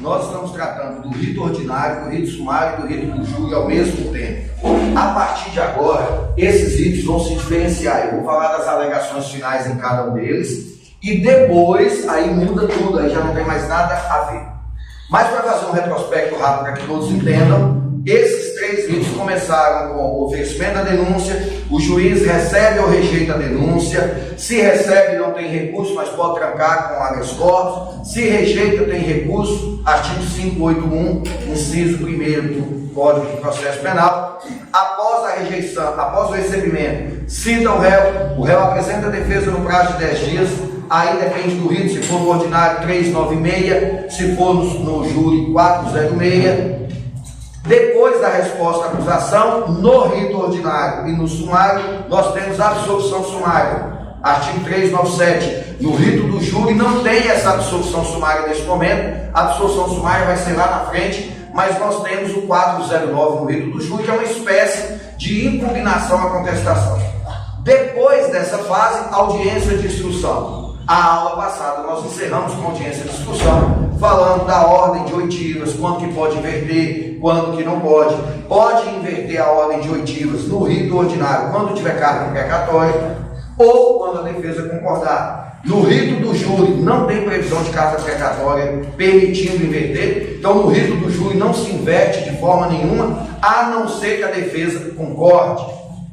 nós estamos tratando do rito ordinário, do rito sumário e do rito do júri ao mesmo tempo. A partir de agora, esses ritos vão se diferenciar. Eu vou falar das alegações finais em cada um deles e depois aí muda tudo, aí já não tem mais nada a ver. Mas para fazer um retrospecto rápido para que todos entendam, esses três ritos começaram com o oferecimento da denúncia, o juiz recebe ou rejeita a denúncia, se recebe não tem recurso, mas pode trancar com habeas corpus, se rejeita tem recurso, artigo 581, inciso 1º do Código de Processo Penal. Após a rejeição, após o recebimento, cita o réu apresenta a defesa no prazo de 10 dias, aí depende do rito, se for no ordinário 396, se for no júri 406. Depois da resposta à acusação, no rito ordinário e no sumário, nós temos a absolução sumária. Artigo 397. No rito do júri não tem essa absolução sumária nesse momento, a absolução sumária vai ser lá na frente, mas nós temos o 409 no rito do júri, que é uma espécie de impugnação à contestação. Depois dessa fase, audiência de instrução. A aula passada nós encerramos com audiência de instrução, falando da ordem de oitivas, quando que pode inverter, quando que não pode. Pode inverter a ordem de oitivas no rito ordinário, quando tiver carta imprecatória, ou quando a defesa concordar. No rito do júri não tem previsão de carta imprecatória permitindo inverter, então no rito do júri não se inverte de forma nenhuma, a não ser que a defesa concorde.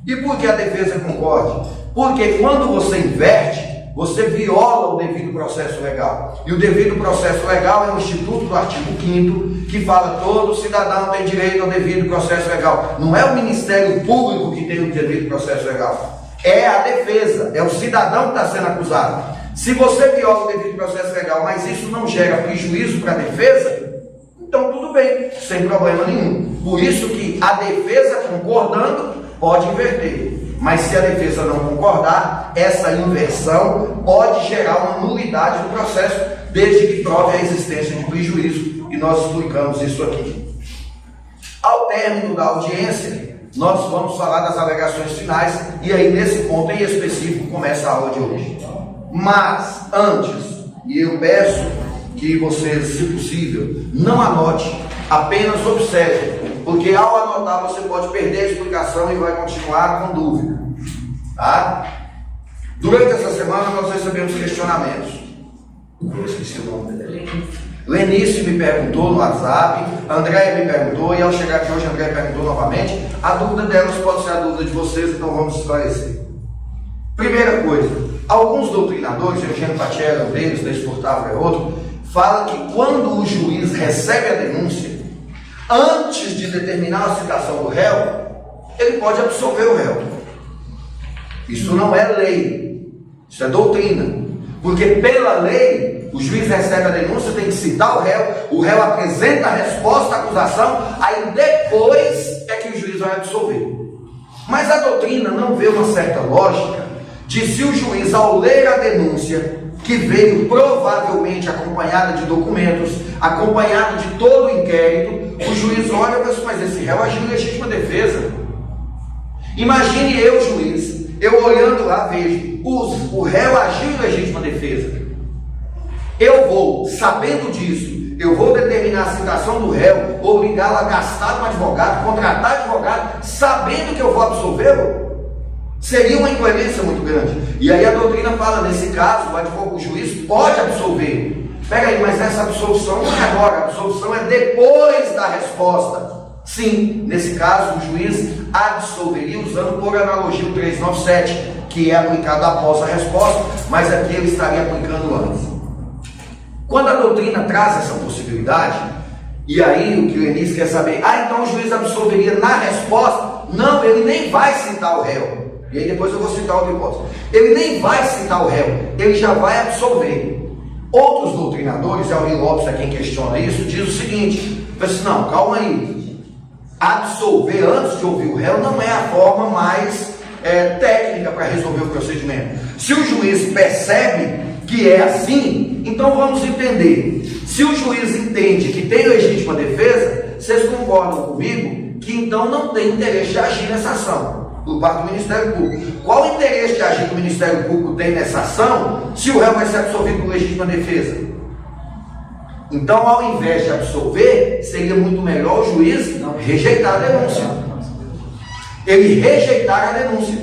E por que a defesa concorde? Porque quando você inverte, você viola o devido processo legal. E o devido processo legal é o instituto do artigo 5º, que fala todo cidadão tem direito ao devido processo legal. Não é o Ministério Público que tem o devido processo legal. É a defesa, é o cidadão que está sendo acusado. Se você viola o devido processo legal, mas isso não gera prejuízo para a defesa, então tudo bem, sem problema nenhum. Por isso que a defesa concordando pode inverter. Mas se a defesa não concordar, essa inversão pode gerar uma nulidade do processo, desde que prove a existência de prejuízo, e nós explicamos isso aqui. Ao término da audiência, nós vamos falar das alegações finais, e aí nesse ponto em específico começa a aula de hoje. Mas, antes, e eu peço que vocês, se possível, não anote, apenas observe, porque ao anotar você pode perder a explicação e vai continuar com dúvida, tá? Durante essa semana nós recebemos questionamentos. Eu esqueci o nome dele. Lenice me perguntou no WhatsApp, Andréia me perguntou, e ao chegar aqui hoje a Andréia perguntou novamente. A dúvida delas pode ser a dúvida de vocês, então vamos esclarecer. Primeira coisa, alguns doutrinadores, Eugênio Patiello, um deles, da Exportável é outro, fala que quando o juiz recebe a denúncia, antes de determinar a citação do réu, ele pode absolver o réu. Isso não é lei, isso é doutrina. Porque pela lei, o juiz recebe a denúncia, tem que citar o réu apresenta a resposta à acusação, aí depois é que o juiz vai absolver. Mas a doutrina não vê uma certa lógica de se o juiz, ao ler a denúncia, que veio provavelmente acompanhada de documentos, acompanhado de todo o inquérito, o juiz olha e pensa, mas esse réu agiu em legítima defesa. Imagine eu, juiz, eu olhando lá, vejo, o réu agiu em legítima defesa. Eu vou, sabendo disso, eu vou determinar a citação do réu, obrigá-lo a gastar um advogado, contratar advogado, sabendo que eu vou absolvê-lo? Seria uma incoerência muito grande. E aí a doutrina fala, nesse caso, o juiz pode absolver. Pega aí, mas essa absolução não é agora, a absolução é depois da resposta. Sim, nesse caso, o juiz absolveria usando por analogia o 397, que é aplicado após a resposta, mas aqui ele estaria aplicando antes. Quando a doutrina traz essa possibilidade, e aí o que o Enis quer saber, então o juiz absolveria na resposta? Não, ele nem vai citar o réu. E aí depois eu vou citar outra hipótese. Ele nem vai citar o réu, ele já vai absolver. Outros doutrinadores, Auri Lopes é quem questiona isso, diz o seguinte, assim, não, calma aí, absolver antes de ouvir o réu não é a forma mais técnica para resolver o procedimento. Se o juiz percebe que é assim, então vamos entender. Se o juiz entende que tem legítima defesa, vocês concordam comigo que então não tem interesse de agir nessa ação por parte do Ministério Público. Qual o interesse de agir que o Ministério Público tem nessa ação se o réu vai ser absolvido por legítima defesa? Então, ao invés de absolver, seria muito melhor o juiz rejeitar a denúncia. Ele rejeitar a denúncia.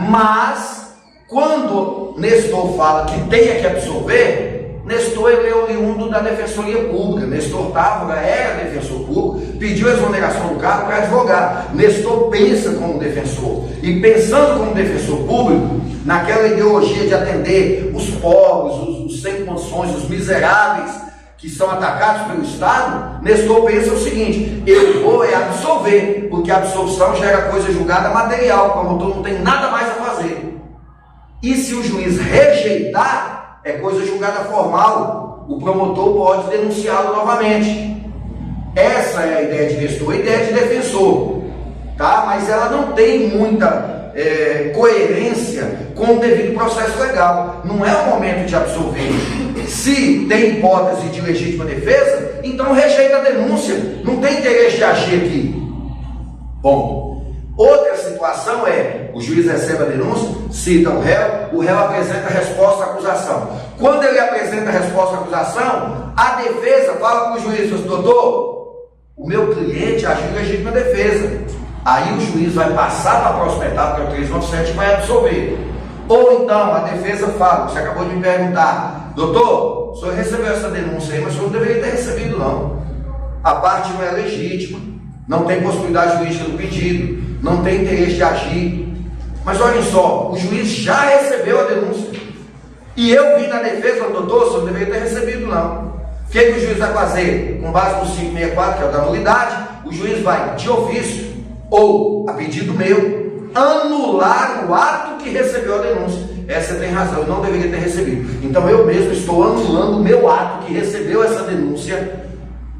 Mas, quando Nestor fala que tenha que absolver, Nestor ele é oriundo da Defensoria Pública. Nestor Távora era defensor público, pediu a exoneração do cargo para advogar. Nestor pensa como defensor. E pensando como defensor público, naquela ideologia de atender os pobres, os sem condições, os miseráveis, que são atacados pelo Estado, Nestor pensa o seguinte: eu vou absolver, porque a absolvição gera coisa julgada material, o promotor não tem nada mais a fazer. E se o juiz rejeitar, é coisa julgada formal, o promotor pode denunciá-lo novamente. Essa é a ideia de Nestor, a ideia de defensor, tá? Mas ela não tem muita coerência com o devido processo legal. Não é o momento de absolver. Se tem hipótese de legítima defesa, então rejeita a denúncia. Não tem interesse de agir aqui. Bom, outra situação é: o juiz recebe a denúncia, cita o réu apresenta a resposta à acusação. Quando ele apresenta a resposta à acusação, a defesa fala para o juiz: doutor, o meu cliente agiu em legítima defesa. Aí o juiz vai passar para a prospectar, porque é o 397, e vai absolver. Ou então a defesa fala: você acabou de me perguntar, doutor, o senhor recebeu essa denúncia aí, mas o senhor não deveria ter recebido, não. A parte não é legítima, não tem possibilidade jurídica do pedido, não tem interesse de agir. Mas olhem só, o juiz já recebeu a denúncia. E eu vi na defesa: doutor, o senhor não deveria ter recebido, não. O que o juiz vai fazer? Com base no 564, que é o da nulidade, o juiz vai, de ofício, ou a pedido meu, anular o ato que recebeu a denúncia. Essa tem razão, eu não deveria ter recebido. Então eu mesmo estou anulando o meu ato que recebeu essa denúncia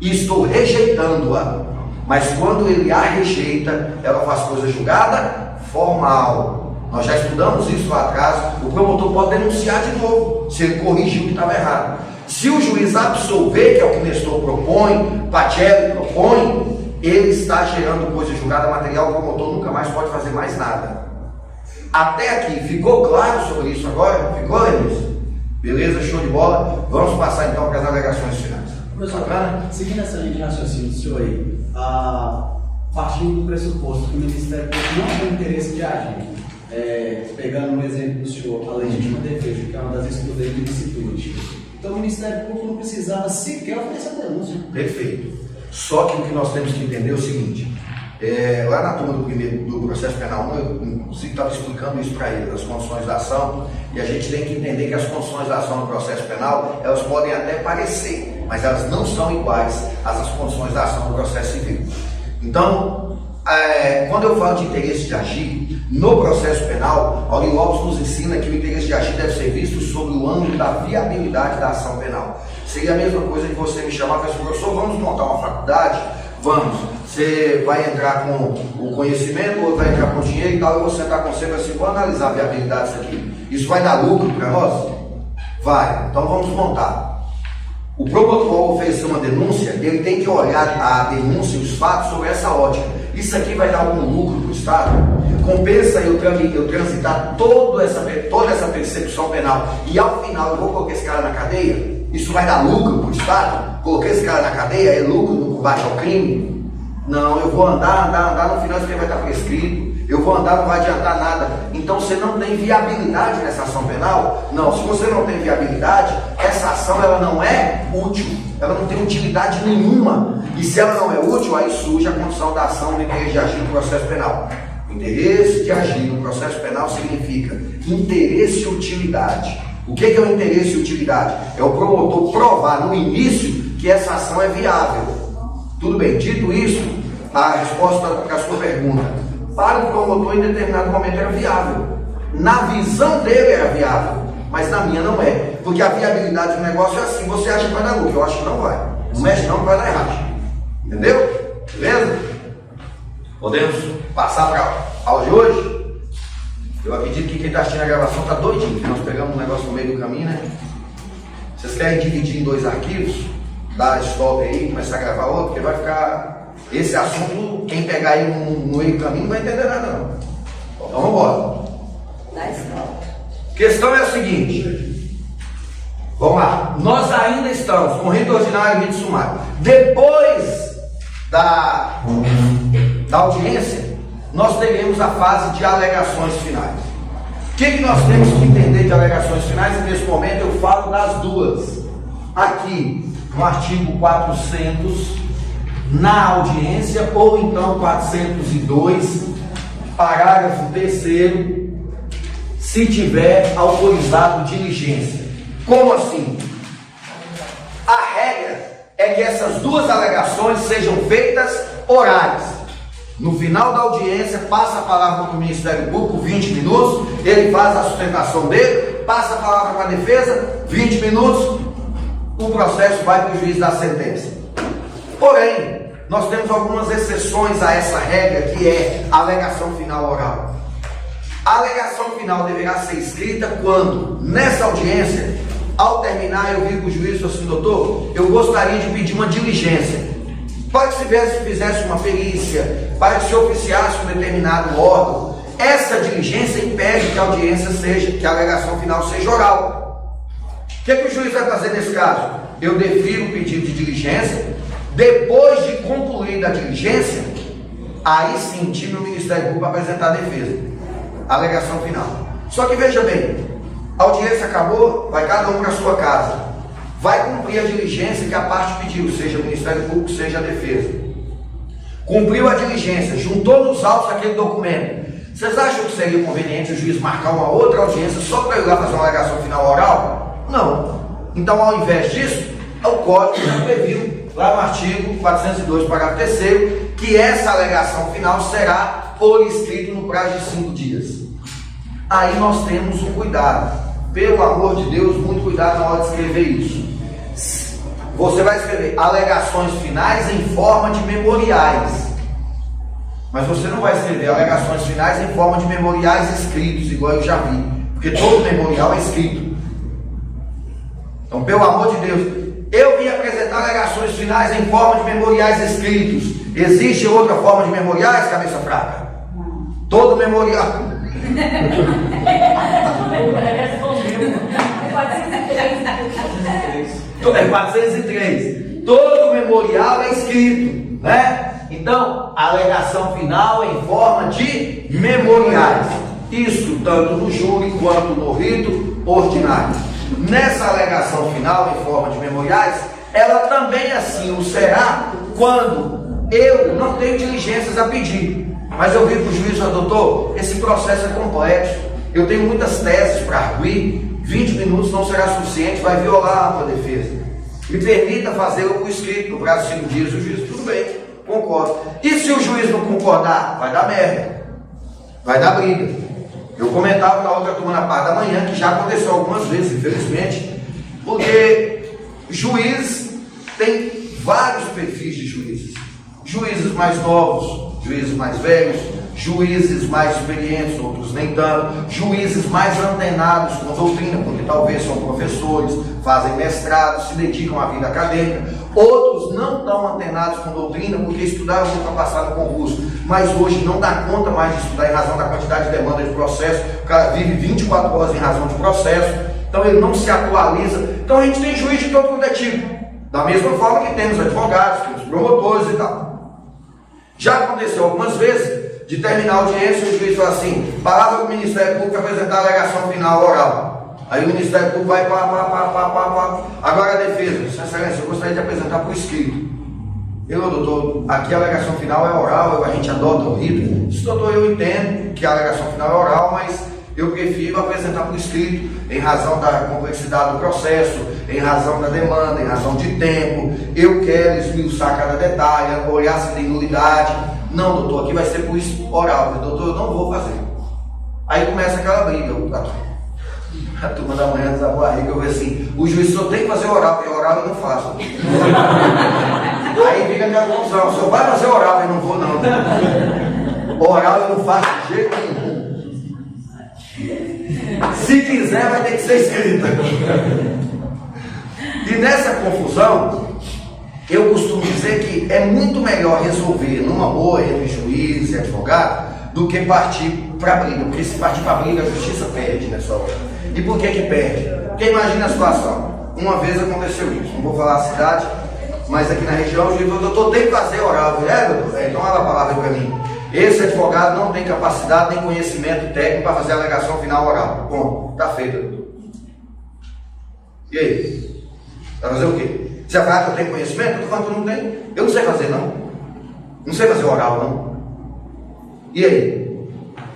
e estou rejeitando-a. Mas quando ele a rejeita, ela faz coisa julgada formal. Nós já estudamos isso lá atrás. O promotor pode denunciar de novo, se ele corrigiu o que estava errado. Se o juiz absolver, que é o que Nestor propõe, Pacelli propõe, ele está gerando coisa julgada material, o promotor nunca mais pode fazer mais nada. Até aqui, ficou claro sobre isso agora? Ficou, Lenilson? Beleza, show de bola. Vamos passar então para as alegações finais. Professor, seguindo essa linha de raciocínio do senhor aí, partindo do pressuposto que o Ministério Público não tem interesse de agir, pegando um exemplo do senhor, a legítima defesa, que é uma das exclusões de ilicitude, então o Ministério Público não precisava sequer oferecer a denúncia. Perfeito. Só que o que nós temos que entender é o seguinte: lá na turma do processo penal, eu inclusive estava explicando isso para eles, as condições da ação, e a gente tem que entender que as condições da ação no processo penal, elas podem até parecer, mas elas não são iguais às condições da ação no processo civil. Então, quando eu falo de interesse de agir, no processo penal, Aurim Lopes nos ensina que o interesse de agir deve ser visto sobre o âmbito da viabilidade da ação penal. Seria a mesma coisa de você me chamar e falar assim: professor, vamos montar uma faculdade? Vamos. Você vai entrar com o conhecimento, ou vai entrar com o dinheiro e tal, eu vou sentar com você e falar assim: vou analisar a viabilidade disso aqui. Isso vai dar lucro para nós? Vai. Então vamos montar. O promotor, ao oferecer uma denúncia, ele tem que olhar a denúncia e os fatos sobre essa ótica. Isso aqui vai dar algum lucro para o Estado? Compensa eu transitar toda essa persecução penal e ao final eu vou colocar esse cara na cadeia? Isso vai dar lucro para o Estado? Colocar esse cara na cadeia é lucro no combate ao crime? Não, eu vou andar, no final isso vai estar prescrito. Eu vou andar, não vai adiantar nada. Então você não tem viabilidade nessa ação penal? Não, se você não tem viabilidade, essa ação ela não é útil, ela não tem utilidade nenhuma. E se ela não é útil, aí surge a condição da ação do interesse de agir no processo penal. Interesse de agir no processo penal significa interesse e utilidade. O que é o interesse e utilidade? É o promotor provar no início que essa ação é viável. Tudo bem, dito isso, a resposta para a sua pergunta: para o promotor em determinado momento era viável. Na visão dele era viável, mas na minha não é. Porque a viabilidade do negócio é assim: você acha que vai dar lucro, eu acho que não vai. Não mexe não, vai dar errado. Entendeu? Beleza? Podemos passar para a aula de hoje? Eu acredito que quem está assistindo a gravação está doidinho, porque nós pegamos um negócio no meio do caminho, né? Vocês querem dividir em 2 arquivos? Dar stop aí, começar a gravar outro, porque vai ficar... Esse assunto, quem pegar aí no meio do caminho não vai entender nada não. Então vamos embora. A questão é a seguinte: Vamos lá. Nós ainda estamos com rito ordinário e rito sumário. Depois da audiência, nós teremos a fase de alegações finais. O que nós temos que entender de alegações finais? E nesse momento eu falo das duas. Aqui, no artigo 400, na audiência, ou então 402, parágrafo 3º, se tiver autorizado diligência. Como assim? A regra é que essas duas alegações sejam feitas orais. No final da audiência, passa a palavra para o Ministério Público, 20 minutos, ele faz a sustentação dele, passa a palavra para a defesa, 20 minutos, o processo vai para o juiz da sentença. Porém, nós temos algumas exceções a essa regra, que é a alegação final oral. A alegação final deverá ser escrita quando, nessa audiência, ao terminar, eu vi para o juiz e falei assim: doutor, eu gostaria de pedir uma diligência. Para que se fizesse uma perícia, para que se oficiasse um determinado órgão. Essa diligência impede que a audiência seja, que a alegação final seja oral. O que o juiz vai fazer nesse caso? Eu defiro o pedido de diligência. Depois de concluída a diligência, aí sim, time o Ministério Público para apresentar a defesa, a alegação final. Só que veja bem, a audiência acabou, vai cada um para a sua casa. Vai cumprir a diligência que a parte pediu, seja o Ministério Público, seja a defesa. Cumpriu a diligência, juntou nos autos aquele documento. Vocês acham que seria conveniente o juiz marcar uma outra audiência só para ir lá fazer uma alegação final oral? Não. Então, ao invés disso, o Código já previu, lá no artigo 402, parágrafo 3º, que essa alegação final será por escrito no prazo de 5 dias. Aí nós temos um cuidado. Pelo amor de Deus, muito cuidado na hora de escrever isso. Você vai escrever alegações finais em forma de memoriais. Mas você não vai escrever alegações finais em forma de memoriais escritos, igual eu já vi. Porque todo memorial é escrito. Então, pelo amor de Deus, eu vim apresentar alegações finais em forma de memoriais escritos. Existe outra forma de memoriais, cabeça fraca? Todo memorial... É 403. Todo memorial é escrito, né? Então, a alegação final é em forma de memoriais. Isso tanto no júri quanto no rito ordinário. Nessa alegação final em forma de memoriais, ela também assim o será quando eu não tenho diligências a pedir. Mas eu vi para o juiz: doutor, esse processo é complexo, eu tenho muitas teses para arguir, 20 minutos não será suficiente, vai violar a ampla defesa. Me permita fazê-lo por escrito, no prazo de 5 dias. O juiz: tudo bem, concordo. E se o juiz não concordar? Vai dar merda, vai dar briga. Eu comentava na outra turma na parte da manhã, que já aconteceu algumas vezes, infelizmente, porque juiz tem vários perfis de juízes. Juízes mais novos, juízes mais velhos, juízes mais experientes, outros nem tanto, juízes mais antenados com doutrina, porque talvez são professores, fazem mestrado, se dedicam à vida acadêmica, outros não tão antenados com doutrina, porque estudaram muito para passar no concurso, mas hoje não dá conta mais de estudar em razão da quantidade de demanda de processo, o cara vive 24 horas em razão de processo, então ele não se atualiza. Então a gente tem juiz de todo quanto é tipo, da mesma forma que temos advogados, temos promotores e tal. Já aconteceu algumas vezes de terminar a audiência e o juiz fala assim: palavra para o Ministério Público apresentar a alegação final oral. Aí o Ministério Público vai agora a defesa: Sua Excelência, eu gostaria de apresentar por escrito. Eu, doutor, aqui a alegação final é oral, a gente adota o rito. Isso, doutor, eu entendo que a alegação final é oral, mas eu prefiro apresentar por escrito, em razão da complexidade do processo, em razão da demanda, em razão de tempo. Eu quero esmiuçar cada detalhe, olhar se tem nulidade. Não, doutor, aqui vai ser por oral. Doutor, eu não vou fazer. Aí começa aquela briga. A turma da manhã desabou a barriga, eu falei assim: o juiz só tem que fazer oral, porque oral eu não faço. Aí fica aquela confusão: o senhor vai fazer oral? Eu não vou, não. Oral eu não faço de jeito nenhum. Se quiser, vai ter que ser escrita. E nessa confusão, eu costumo dizer que é muito melhor resolver numa boa entre juiz e advogado do que partir para a briga. Porque se partir para a briga, a justiça perde nessa hora. E por que perde? Porque imagina a situação: uma vez aconteceu isso, não vou falar a cidade, mas aqui na região o juiz falou, doutor, tem que fazer oral. Doutor? Então ela falava para mim, esse advogado não tem capacidade nem conhecimento técnico para fazer a alegação final oral. Bom, está feita, doutor. E aí? Vai fazer o quê? Você vai falar que eu tenho conhecimento? Eu estou falando que eu não tenho. Eu não sei fazer, não. Não sei fazer oral, não. E aí?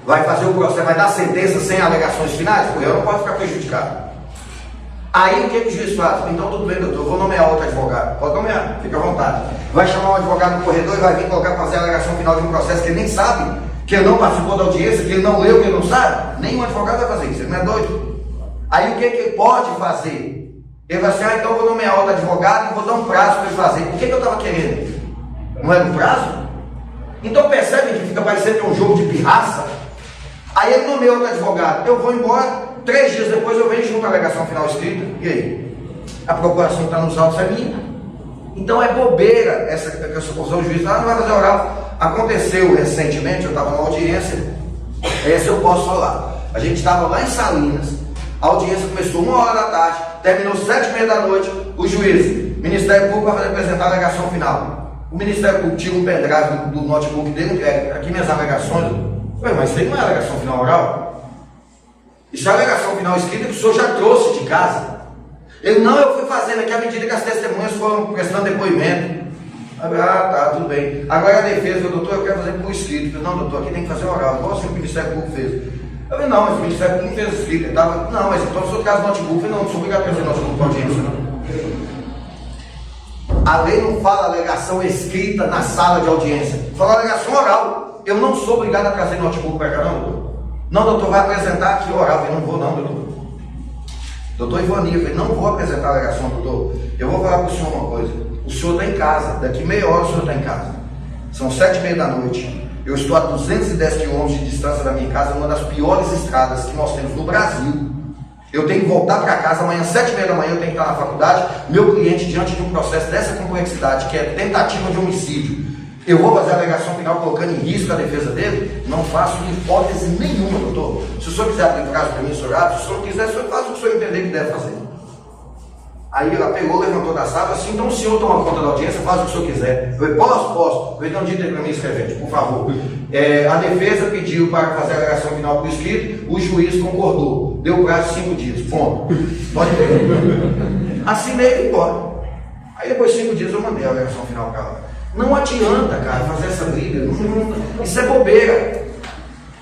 Vai fazer o processo, vai dar sentença sem alegações finais? Porque eu não posso ficar prejudicado. Aí o que o juiz faz? Então tudo bem, doutor, eu vou nomear outro advogado. Pode nomear, fica à vontade. Vai chamar um advogado no corredor e vai vir colocar para fazer a alegação final de um processo que ele nem sabe, que ele não participou da audiência, que ele não leu, que ele não sabe. Nenhum advogado vai fazer isso, ele não é doido. Aí o que ele pode fazer? Ele vai assim, então eu vou nomear outro advogado e vou dar um prazo para ele fazer. O que eu estava querendo? Não era um prazo? Então percebe que fica parecendo que é um jogo de pirraça? Aí ele nomeia outro advogado, eu vou embora, 3 dias depois eu venho junto à alegação final escrita, e aí? A procuração está nos autos, é minha. Então é bobeira essa conclusão do juiz, não vai fazer oral. Aconteceu recentemente, eu estava numa audiência, essa eu posso falar. A gente estava lá em Salinas, a audiência começou 1h da tarde, terminou 7h30 da noite, o juiz, Ministério Público vai apresentar a alegação final. O Ministério Público tira um pendrive do notebook dele, aqui minhas alegações. Mas isso aí não é alegação final oral? Isso é alegação final escrita que o senhor já trouxe de casa. Ele, não, eu fui fazendo aqui à medida que as testemunhas foram prestando depoimento. Ah, tá, tudo bem. Agora a defesa, doutor, eu quero fazer por escrito. Eu, não, doutor, aqui tem que fazer oral, igual assim o Ministério Público fez. Eu falei, não, mas o Ministério Público não fez escrito. Ele tava, não, mas então o senhor traz notebook. Eu falei, não sou obrigado a trazer notebook para audiência, não. A lei não fala alegação escrita na sala de audiência, fala alegação oral. Eu não sou obrigado a trazer notebook para cá, não, doutor. Não, doutor, vai apresentar aqui oral. Eu não vou, não, doutor. Doutor Ivani, eu falei, não vou apresentar a alegação, doutor. Eu vou falar para o senhor uma coisa. O senhor está em casa, daqui meia hora o senhor está em casa. São 7h30 da noite. Eu estou a 210 quilômetros de distância da minha casa, uma das piores estradas que nós temos no Brasil. Eu tenho que voltar para casa amanhã, 7h30 da manhã, eu tenho que estar na faculdade. Meu cliente, diante de um processo dessa complexidade, que é tentativa de homicídio, eu vou fazer a alegação final colocando em risco a defesa dele? Não faço hipótese nenhuma, doutor. Se o senhor quiser abrir o caso para mim, senhor abre. Se o senhor não quiser, o senhor faz o que o senhor entender que deve fazer. Aí ela pegou, levantou da sala, assim, então o senhor toma conta da audiência, faz o que o senhor quiser. Eu falei, posso? Eu falei, então dita aí para mim, escrevente, por favor. A defesa pediu para fazer a alegação final por escrito, o juiz concordou. Deu prazo de 5 dias, ponto. Pode ver. Assinei e embora. Aí depois de 5 dias eu mandei a alegação final para ela. Não adianta, cara, fazer essa briga. Isso é bobeira.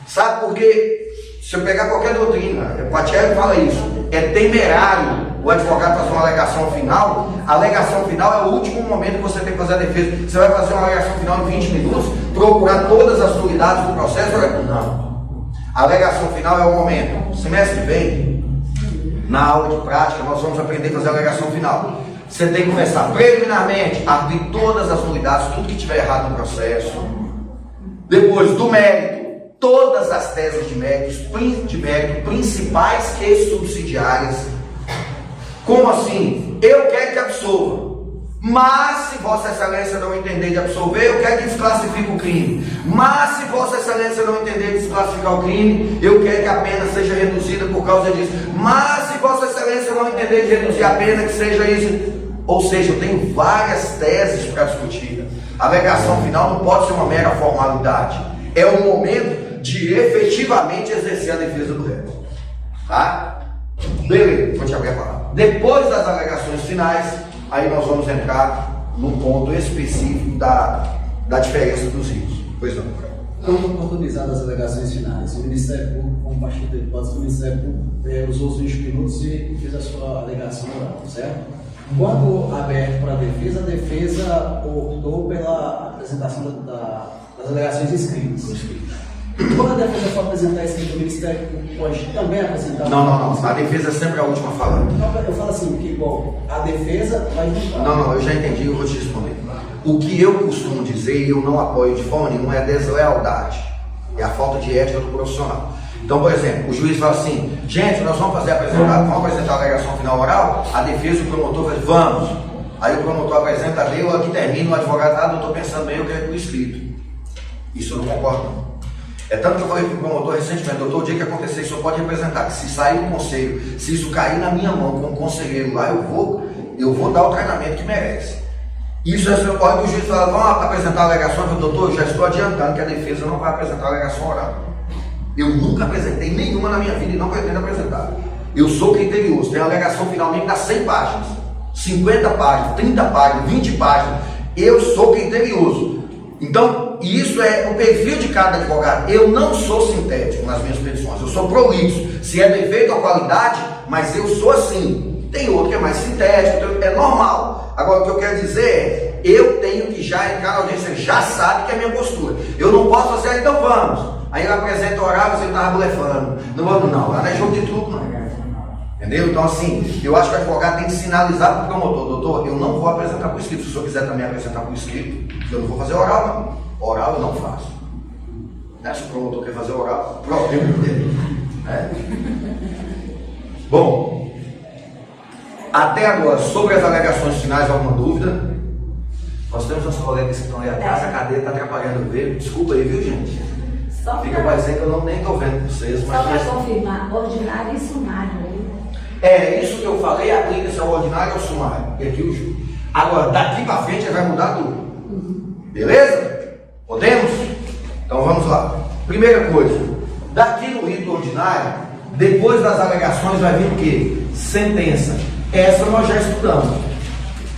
Sabe por quê? Se eu pegar qualquer doutrina, o Patielli fala isso, é temerário o advogado fazer uma alegação final. A alegação final é o último momento que você tem que fazer a defesa. Você vai fazer uma alegação final em 20 minutos, procurar todas as nulidades do processo? Não. A alegação final é o momento. Semestre que vem, na aula de prática, nós vamos aprender a fazer a alegação final. Você tem que começar preliminarmente a abrir todas as nulidades, tudo que tiver errado no processo. Depois do mérito, todas as teses de mérito, principais e subsidiárias. Como assim? Eu quero que absolva. Mas se Vossa Excelência não entender de absolver, eu quero que desclassifique o crime. Mas se Vossa Excelência não entender de desclassificar o crime, eu quero que a pena seja reduzida por causa disso. Mas se Vossa Excelência não entender de reduzir a pena, que seja isso. Ou seja, eu tenho várias teses para discutir. A alegação final não pode ser uma mera formalidade. É o momento de efetivamente exercer a defesa do réu. Tá? Beleza, vou te abrir a palavra. Depois das alegações finais, aí nós vamos entrar no ponto específico da diferença dos ritos. Pois não. Quando oportunizadas as alegações finais, o Ministério Público, como partido da hipótese, o Ministério Público usou os 20 minutos e fez a sua alegação oral, certo? Quando aberto para a defesa optou pela apresentação das alegações escritas. Quando a defesa for apresentar escrito, o Ministério Público pode também apresentar? Não. A defesa é sempre a última a falar. Eu falo assim, que bom, a defesa vai julgar. Não, eu já entendi, eu vou te responder. O que eu costumo dizer, e eu não apoio de forma nenhuma, é a deslealdade. É a falta de ética do profissional. Então, por exemplo, o juiz fala assim, gente, nós vamos apresentar a alegação final oral, a defesa e o promotor fala, vamos. Aí o promotor apresenta a lei, aqui termina, o advogado, não estou pensando bem, eu quero por escrito. Isso eu não concordo, não. É tanto que eu falei para o promotor recentemente, doutor, o dia que acontecer isso, pode representar que se sair do conselho, se isso cair na minha mão como conselheiro lá, eu vou dar o tratamento que merece. Isso é o hora que o juiz fala, vamos apresentar a alegação, eu falo, doutor, eu já estou adiantando que a defesa não vai apresentar a alegação oral. Eu nunca apresentei nenhuma na minha vida e não pretendo apresentar. Eu sou criterioso, tem a alegação finalmente das 100 páginas, 50 páginas, 30 páginas, 20 páginas. Eu sou criterioso. Então, isso é o perfil de cada advogado. Eu não sou sintético nas minhas petições, eu sou prolixo. Se é defeito ou qualidade, mas eu sou assim. Tem outro que é mais sintético, é normal. Agora, o que eu quero dizer é, eu tenho que já entrar na audiência, já sabe que é a minha postura. Eu não posso fazer, então vamos. Aí eu apresento o oral, você estava blefando. Não vamos não, lá não é jogo de truco não. Entendeu? Então assim, eu acho que o advogado tem que sinalizar para o promotor, doutor, eu não vou apresentar por escrito. Se o senhor quiser também apresentar por escrito, eu não vou fazer oral não. Oral eu não faço. Né? Se o promotor quer fazer oral, problema dele. Né? Bom, até agora, sobre as alegações finais, alguma dúvida? Nós temos uns colegas que estão aí atrás, a cadeira está atrapalhando ver. Desculpa aí, viu gente? Fica parecendo que eu nem estou vendo vocês. Só para confirmar, ordinário e sumário. É, isso que eu falei aplica-se ao ordinário e ao sumário. E aqui o júri. Agora, daqui para frente vai mudar tudo. Beleza? Podemos? Então vamos lá. Primeira coisa, daqui no rito ordinário, depois das alegações vai vir o quê? Sentença. Essa nós já estudamos.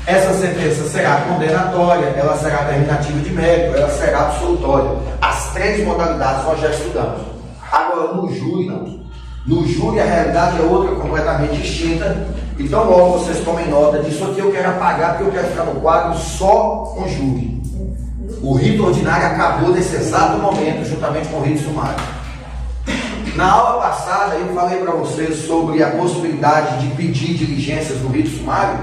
Essa sentença será condenatória, ela será terminativa de mérito, ela será absolutória. As 3 modalidades nós já estudamos. Agora, no júri, não. No júri a realidade é outra, completamente distinta. Então, logo vocês tomem nota disso aqui, eu quero apagar, porque eu quero ficar no quadro só com júri. O rito ordinário acabou nesse exato momento, juntamente com o rito sumário. Na aula passada, eu falei para vocês sobre a possibilidade de pedir diligências no rito sumário.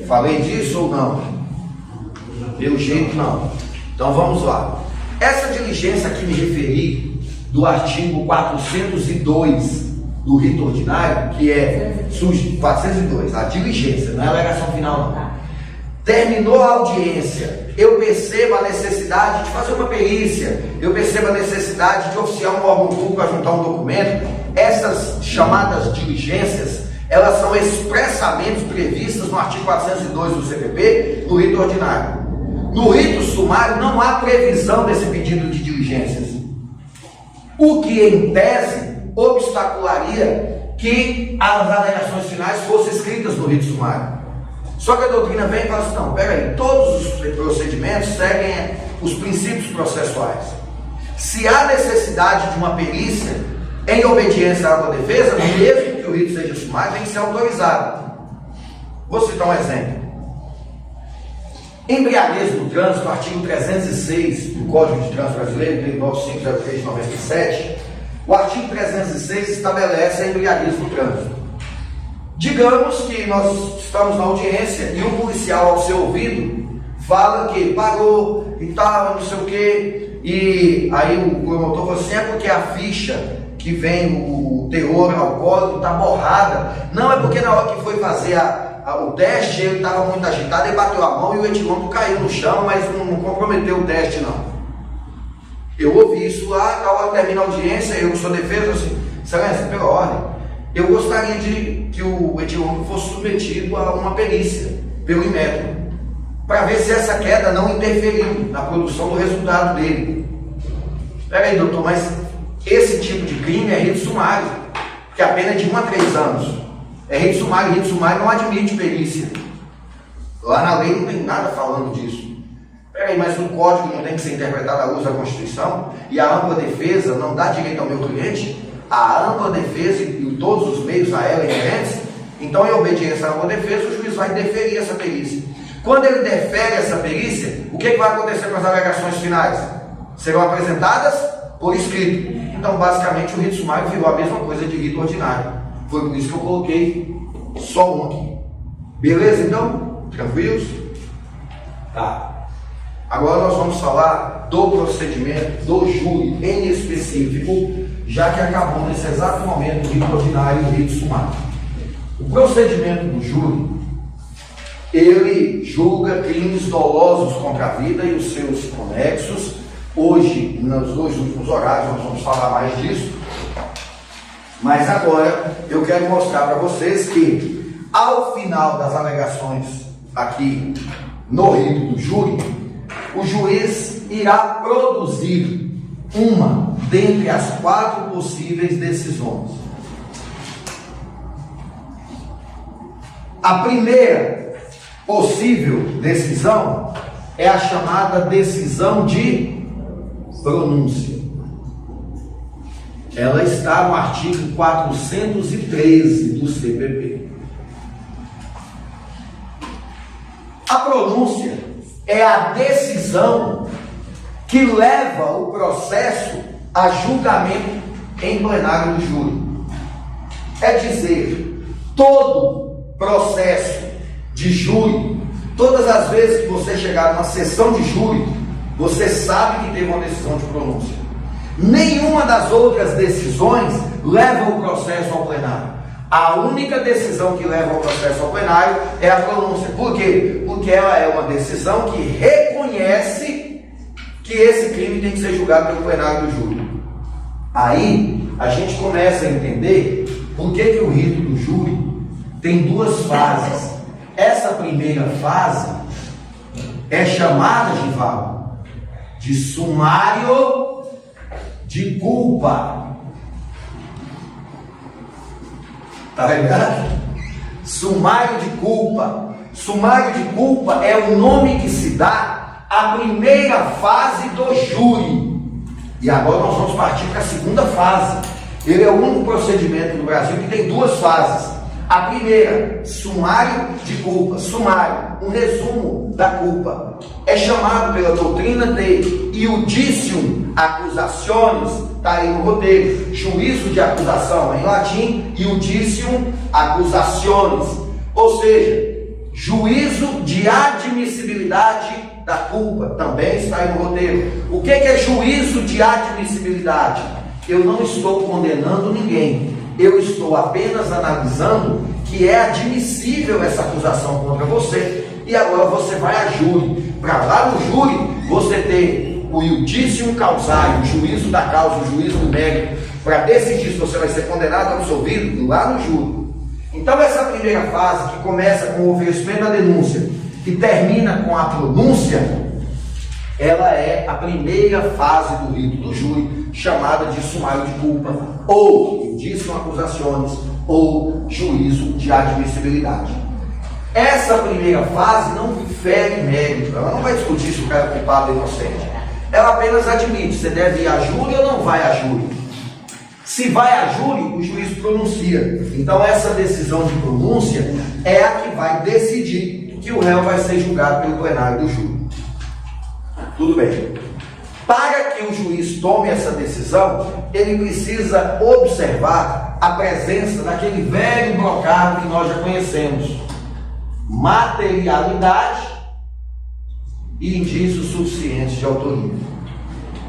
Falei disso ou não? Pelo jeito não. Então vamos lá. Essa diligência que me referi, do artigo 402 do rito ordinário, que é 402, a diligência, não é a alegação final não. Terminou a audiência, eu percebo a necessidade de fazer uma perícia, eu percebo a necessidade de oficiar um órgão público para juntar um documento. Essas chamadas diligências, elas são expressamente previstas no artigo 402 do CPP, no rito ordinário. No rito sumário não há previsão desse pedido de diligências, o que em tese obstacularia que as alegações finais fossem escritas no rito sumário. Só que a doutrina vem e fala assim, não, peraí, todos os procedimentos seguem os princípios processuais. Se há necessidade de uma perícia em obediência à ampla defesa, mesmo que o rito seja sumário, tem que ser autorizado. Vou citar um exemplo. Embriaguez do trânsito, artigo 306 do Código de Trânsito Brasileiro, lei 9503 de 97, o artigo 306 estabelece a embriaguez do trânsito. Digamos que nós estamos na audiência e um policial, ao ser ouvido, fala que parou e tal, não sei o quê, e aí o promotor falou assim, é porque a ficha que vem o teor alcoólico está borrada. Não, é porque na hora que foi fazer o teste, ele estava muito agitado, ele bateu a mão e o etilômetro caiu no chão, mas não comprometeu o teste não. Eu ouvi isso lá, na hora que termina a audiência, eu sou defesa, assim, excelência, pela ordem, eu gostaria de que o etilômetro fosse submetido a uma perícia pelo Inmetro, para ver se essa queda não interferiu na produção do resultado dele. Espera aí, doutor, mas esse tipo de crime é rito sumário, que a pena é de 1 a 3 anos. É rito sumário não admite perícia. Lá na lei não tem nada falando disso. Peraí, mas o código não tem que ser interpretado à luz da Constituição? E a ampla defesa não dá direito ao meu cliente? A ampla defesa e todos os meios a ela inerentes? Então, em obediência à ampla defesa, o juiz vai deferir essa perícia. Quando ele defere essa perícia, o que vai acontecer com as alegações finais? Serão apresentadas por escrito. Então, basicamente, o rito sumário virou a mesma coisa de rito ordinário. Foi por isso que eu coloquei só um aqui. Beleza, então? Tranquilos? Tá. Agora nós vamos falar do procedimento do júri em específico, já que acabou nesse exato momento o rito ordinário e o rito sumário. O procedimento do júri, ele julga crimes dolosos contra a vida e os seus conexos, Hoje, nos dois últimos horários, nós vamos falar mais disso. Mas agora eu quero mostrar para vocês que, ao final das alegações aqui no rito do júri, o juiz irá produzir uma dentre as 4 possíveis decisões. A primeira possível decisão é a chamada decisão de pronúncia. Ela está no artigo 413 do CPP. A pronúncia é a decisão que leva o processo a julgamento em plenário do júri. É dizer, todo processo de júri, todas as vezes que você chegar numa sessão de júri, você sabe que teve uma decisão de pronúncia. Nenhuma das outras decisões leva o processo ao plenário. A única decisão que leva o processo ao plenário é a pronúncia. Por quê? Porque ela é uma decisão que reconhece que esse crime tem que ser julgado pelo plenário do júri. Aí a gente começa a entender por que o rito do júri tem 2 fases. Essa primeira fase é chamada, Givaldo, de sumário de culpa. Tá ligado? Sumário de culpa. Sumário de culpa é o nome que se dá à primeira fase do júri. E agora nós vamos partir para a segunda fase. Ele é o único procedimento no Brasil que tem 2 fases. A primeira, sumário de culpa. Sumário, um resumo da culpa. É chamado pela doutrina de iudicium accusationis, está aí no roteiro. Juízo de acusação, em latim, iudicium accusationis. Ou seja, juízo de admissibilidade da culpa, também está aí no roteiro. O que é juízo de admissibilidade? Eu não estou condenando ninguém. Eu estou apenas analisando que é admissível essa acusação contra você. E agora você vai a júri. Para lá no júri, você tem o iudicium causae, o juízo da causa, o juízo do mérito, para decidir se você vai ser condenado ou absolvido lá no júri. Então essa primeira fase, que começa com o oferecimento da denúncia e termina com a pronúncia, ela é a primeira fase do rito do júri, chamada de sumário de culpa, ou iudicium accusationis, ou juízo de admissibilidade. Essa primeira fase não fere mérito, ela não vai discutir se o cara é culpado ou inocente. Ela apenas admite, você deve ir a júri ou não vai a júri. Se vai a júri, o juiz pronuncia. Então essa decisão de pronúncia é a que vai decidir que o réu vai ser julgado pelo plenário do júri. Tudo bem. Para que o juiz tome essa decisão, ele precisa observar a presença daquele velho blocado que nós já conhecemos: materialidade e indícios suficientes de autoria.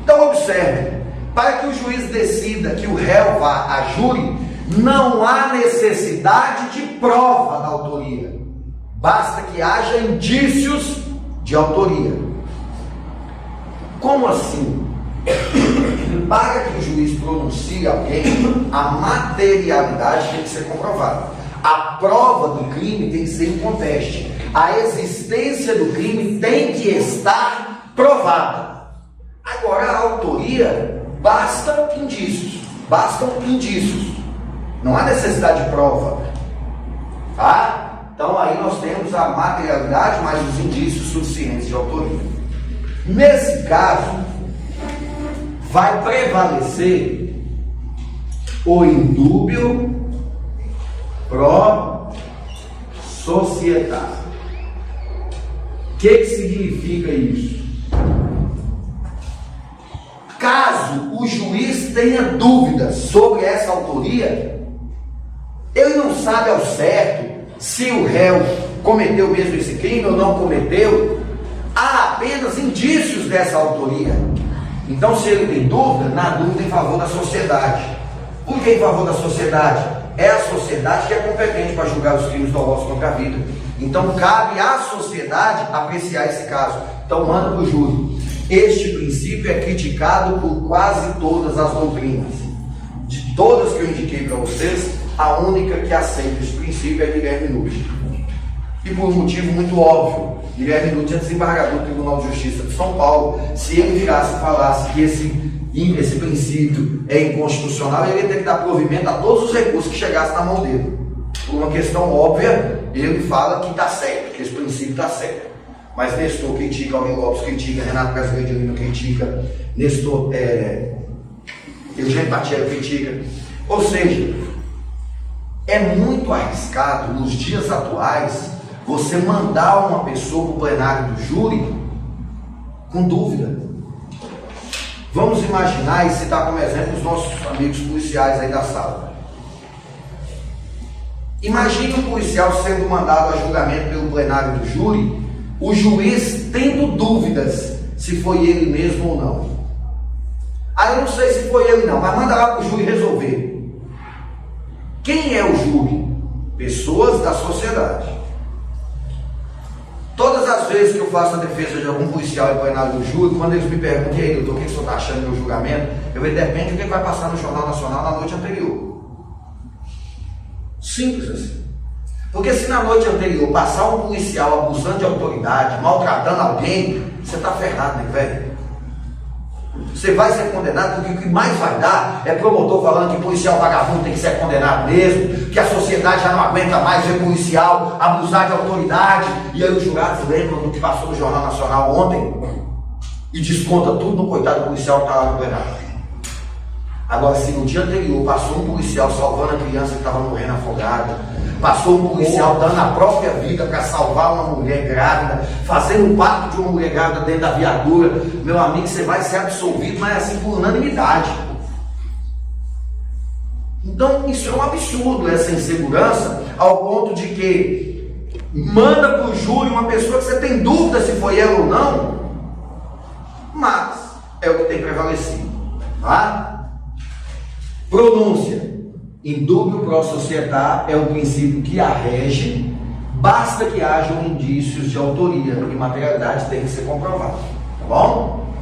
Então observe, para que o juiz decida que o réu vá a júri, não há necessidade de prova da autoria. Basta que haja indícios de autoria. Como assim? Para que o juiz pronuncie alguém, a materialidade tem que ser comprovada. A prova do crime tem que ser inconteste. A existência do crime tem que estar provada. Agora, a autoria, bastam indícios. Não há necessidade de prova. Tá? Então aí nós temos a materialidade mais os indícios suficientes de autoria. Nesse caso, vai prevalecer o indúbio pro societate. O que significa isso? Caso o juiz tenha dúvidas sobre essa autoria, ele não sabe ao certo se o réu cometeu mesmo esse crime ou não cometeu, há apenas indícios dessa autoria. Então, se ele tem dúvida, na dúvida em favor da sociedade. Por que em favor da sociedade? É a sociedade que é competente para julgar os crimes dolosos contra a vida. Então, cabe à sociedade apreciar esse caso. Então, manda para o júri. Este princípio é criticado por quase todas as doutrinas. De todas que eu indiquei para vocês, a única que aceita esse princípio é Guilherme Nutti. E por um motivo muito óbvio, Guilherme Nutti é desembargador do Tribunal de Justiça de São Paulo. Se ele virasse e falasse que esse princípio é inconstitucional, ele ia ter que dar provimento a todos os recursos que chegassem na mão dele. Por uma questão óbvia, ele fala que está certo, que esse princípio está certo. Mas Nestor critica, Alvin Lopes critica, Renato Brasileiro de Lima critica, Eugênio Pacheco critica. Ou seja, é muito arriscado nos dias atuais você mandar uma pessoa para o plenário do júri com dúvida. Vamos imaginar e citar como exemplo os nossos amigos policiais aí da sala. Imagine um policial sendo mandado a julgamento pelo plenário do júri, o juiz tendo dúvidas se foi ele mesmo ou não. Eu não sei se foi ele não, mas manda lá para o júri resolver. Quem é o júri? Pessoas da sociedade. Todas as vezes que eu faço a defesa de algum policial em plenário do júri, quando eles me perguntam, e aí, doutor, o que o senhor está achando do meu julgamento? Eu vejo, depende do que vai passar no Jornal Nacional na noite anterior. Simples assim. Porque se na noite anterior passar um policial abusando de autoridade, maltratando alguém, você está ferrado, né, velho? Você vai ser condenado, porque o que mais vai dar é promotor falando que policial vagabundo tem que ser condenado mesmo, que a sociedade já não aguenta mais ver policial abusar de autoridade. E aí os jurados lembram do que passou no Jornal Nacional ontem e desconta tudo no coitado do policial que estava condenado. Agora, se no dia anterior passou um policial salvando a criança que estava morrendo afogada, passou um policial dando a própria vida para salvar uma mulher grávida, fazendo um parto de uma mulher grávida dentro da viatura, meu amigo, você vai ser absolvido, mas assim por unanimidade. Então, isso é um absurdo, essa insegurança, ao ponto de que manda para o júri uma pessoa que você tem dúvida se foi ela ou não, mas é o que tem prevalecido, tá? Pronúncia. Indúbio pro società é o princípio que a rege, basta que hajam indícios de autoria e materialidade tem que ser comprovado, tá bom?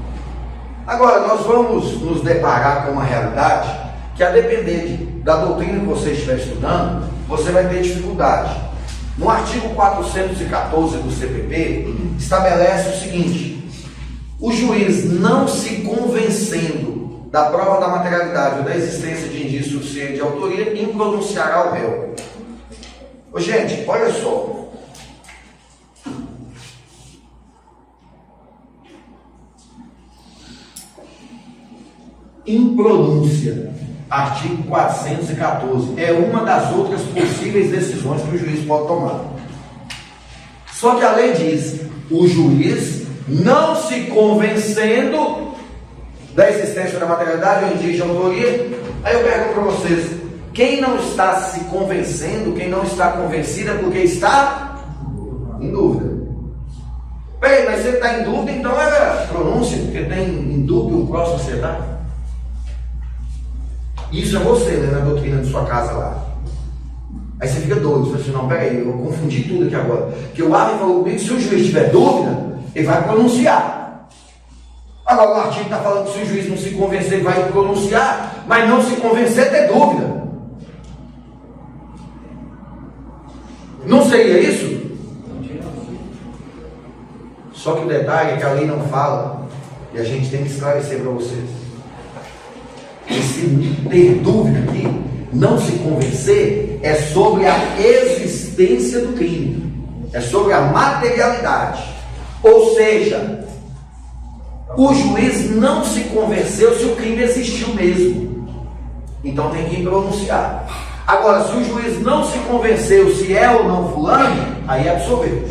Agora, nós vamos nos deparar com uma realidade que, a depender da doutrina que você estiver estudando, você vai ter dificuldade. No artigo 414 do CPP, estabelece o seguinte: o juiz, não se convencendo da prova da materialidade ou da existência de indício suficiente de autoria, impronunciará o réu. Ô, gente, olha só. Impronúncia, artigo 414, é uma das outras possíveis decisões que o juiz pode tomar. Só que a lei diz: o juiz, não se convencendo da existência da materialidade ou indício de autoria. Aí eu pergunto para vocês: quem não está se convencendo, quem não está convencida, porque está em dúvida. Peraí, mas você está em dúvida, então é pronúncia, porque tem indúbio pro sociedade. Isso é você, né, na doutrina de sua casa lá. Aí você fica doido, você fala assim: não, peraí, eu confundi tudo aqui agora. Porque o Arvin falou comigo que se o juiz tiver dúvida, ele vai pronunciar. Agora o artigo está falando que se o juiz não se convencer, ele vai pronunciar, mas não se convencer, ter dúvida. Não seria isso? Só que o detalhe é que a lei não fala, e a gente tem que esclarecer para vocês. Esse ter dúvida aqui, não se convencer, é sobre a existência do crime, é sobre a materialidade. Ou seja, o juiz não se convenceu se o crime existiu mesmo, então tem que pronunciar. Agora, se o juiz não se convenceu se é ou não fulano, aí é absolver.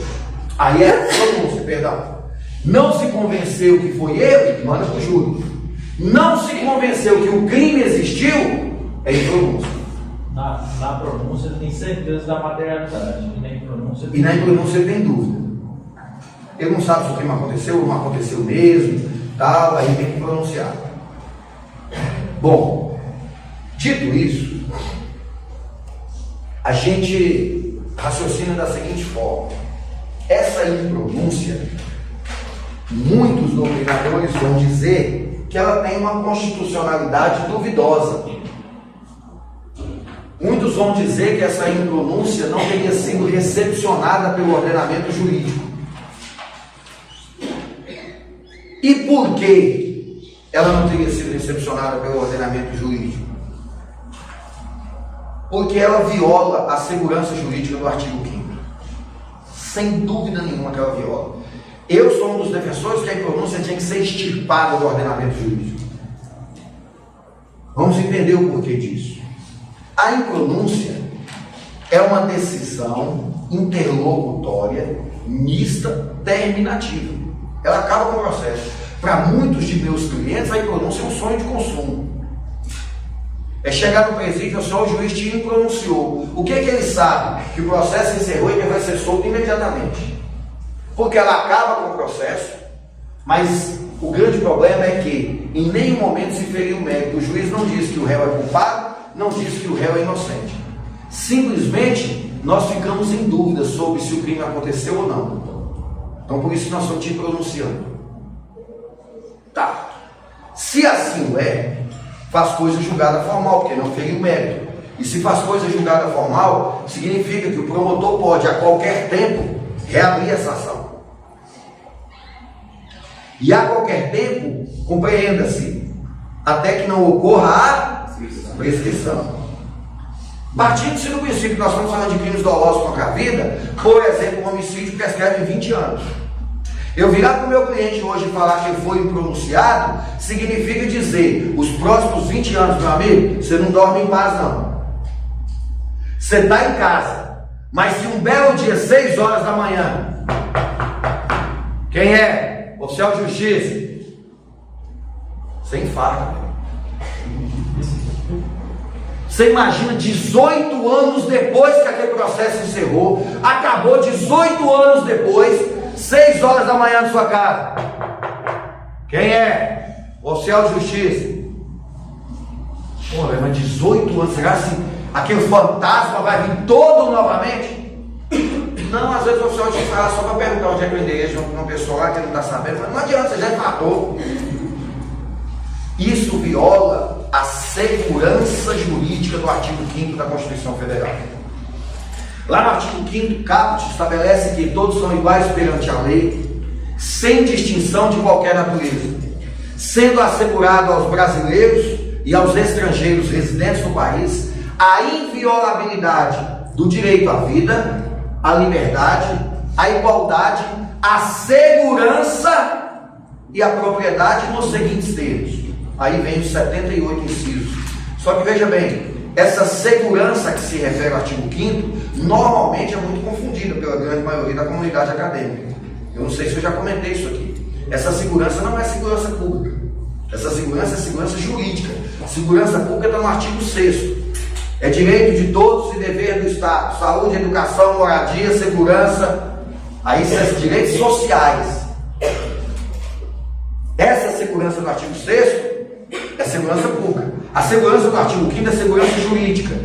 Aí é pronúncia, perdão. Não se convenceu que foi ele, manda para o júri. Não se convenceu que o crime existiu, é impronúncia. Na pronúncia tem certeza da materialidade, e na impronúncia tem dúvida. Ele não sabe se o crime aconteceu ou não aconteceu mesmo, tal, aí tem que pronunciar. Bom, dito isso, a gente raciocina da seguinte forma: essa impronúncia muitos doutrinadores vão dizer que ela tem uma constitucionalidade duvidosa. Muitos vão dizer que essa impronúncia não teria sido recepcionada pelo ordenamento jurídico. E por que ela não teria sido recepcionada pelo ordenamento jurídico? Porque ela viola a segurança jurídica do artigo 5º. Sem dúvida nenhuma que ela viola. Eu sou um dos defensores que a impronúncia tinha que ser extirpada do ordenamento jurídico. Vamos entender o porquê disso. A impronúncia é uma decisão interlocutória, mista, terminativa. Ela acaba com o processo. Para muitos de meus clientes, a impronúncia é um sonho de consumo. É chegar no presídio, só o juiz te impronunciou. O que é que ele sabe? Que o processo encerrou e que ele vai ser solto imediatamente. Porque ela acaba com o processo, mas o grande problema é que em nenhum momento se feriu o mérito. O juiz não diz que o réu é culpado, não diz que o réu é inocente. Simplesmente nós ficamos em dúvida sobre se o crime aconteceu ou não. Então por isso nós estamos te pronunciando. Tá. Se assim é, faz coisa julgada formal, porque não feriu o mérito. E se faz coisa julgada formal, significa que o promotor pode a qualquer tempo reabrir essa ação. E a qualquer tempo, compreenda-se, até que não ocorra a prescrição. Partindo-se do princípio que nós estamos falando de crimes dolosos contra a vida, por exemplo, um homicídio prescreve em 20 anos. Eu virar para o meu cliente hoje e falar que ele foi impronunciado, significa dizer, os próximos 20 anos, meu amigo, você não dorme em paz não. Você está em casa, mas se um belo dia, 6 horas da manhã, quem é? Oficial de justiça. Você infarta. Você imagina 18 anos depois que aquele processo encerrou, acabou 18 anos depois, 6 horas da manhã na sua casa. Quem é? Oficial de justiça. Pô, mas 18 anos, será que aquele fantasma vai vir todo novamente? Não, às vezes o oficial de justiça fala só para perguntar onde é que eu endereço uma pessoa lá que não está sabendo, mas não adianta, você já empatou. Isso viola a segurança jurídica do artigo 5º da Constituição Federal. Lá no artigo 5º, caput estabelece que todos são iguais perante a lei, sem distinção de qualquer natureza, sendo assegurado aos brasileiros e aos estrangeiros residentes no país a inviolabilidade do direito à vida, à liberdade, à igualdade, à segurança e à propriedade nos seguintes termos. Aí vem os 78 incisos. Só que veja bem, essa segurança que se refere ao artigo 5º, normalmente é muito confundida pela grande maioria da comunidade acadêmica. Eu não sei se eu já comentei isso aqui. Essa segurança não é segurança pública. Essa segurança é segurança jurídica. A segurança pública está no artigo 6º. É direito de todos e dever do Estado. Saúde, educação, moradia, segurança. Aí são direitos sociais. Essa segurança do artigo 6º é segurança pública. A segurança do artigo 5º é segurança jurídica.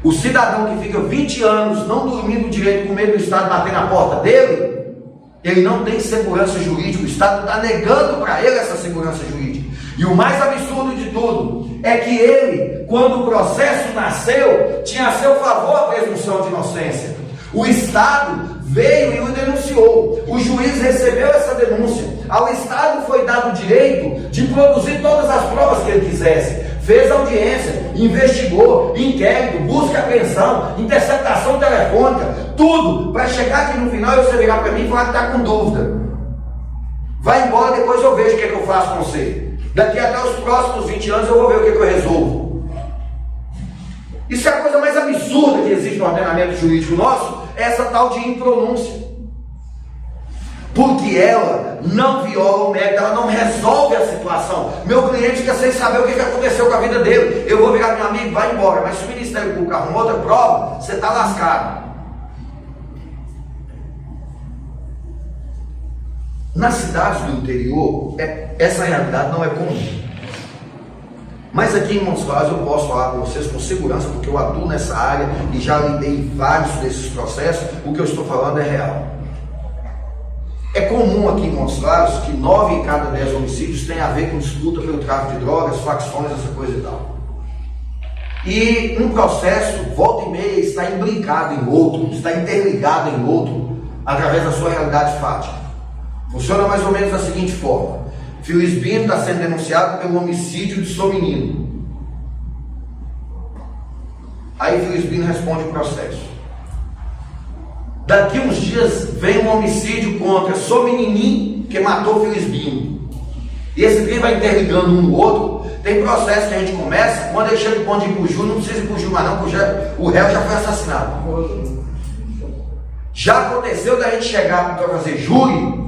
O cidadão que fica 20 anos não dormindo direito com medo do Estado bater na porta dele, ele não tem segurança jurídica. O Estado está negando para ele essa segurança jurídica. E o mais absurdo de tudo é que ele, quando o processo nasceu, tinha a seu favor a presunção de inocência. O Estado veio e o denunciou. O juiz recebeu essa denúncia. Ao Estado foi dado o direito de produzir todas as provas que ele quisesse. Fez audiência, investigou, inquérito, busca e apreensão, interceptação telefônica, tudo, para chegar aqui no final e você virar para mim e falar que está com dúvida. Vai embora, depois eu vejo o que eu faço com você. Daqui até os próximos 20 anos eu vou ver o que eu resolvo. Isso é a coisa mais absurda que existe no ordenamento jurídico nosso, essa tal de impronúncia. Porque ela não viola o mérito, ela não resolve a situação. Meu cliente fica sem saber o que aconteceu com a vida dele. Eu vou virar meu amigo, vai embora. Mas se o Ministério Público arrumou outra prova, você está lascado. Nas cidades do interior, essa realidade não é comum. Mas aqui em Montes Claros eu posso falar com vocês com segurança, porque eu atuo nessa área e já lidei vários desses processos. O que eu estou falando é real. É comum aqui em Montes Claros que 9 em cada 10 homicídios tem a ver com disputa pelo tráfico de drogas, facções, essa coisa e tal. E um processo, volta e meia, está imbricado em outro, está interligado em outro, através da sua realidade fática. Funciona mais ou menos da seguinte forma: Felisbino está sendo denunciado pelo homicídio de seu menino. Aí Felisbino responde o processo. Daqui uns dias vem um homicídio contra seu menininho que matou Felisbino. E esse trem vai interligando um no outro. Tem processo que a gente começa, quando ele chega do ponto de ir pro júri, não precisa ir pro júri mais não, porque o réu já foi assassinado. Já aconteceu da gente chegar para fazer júri,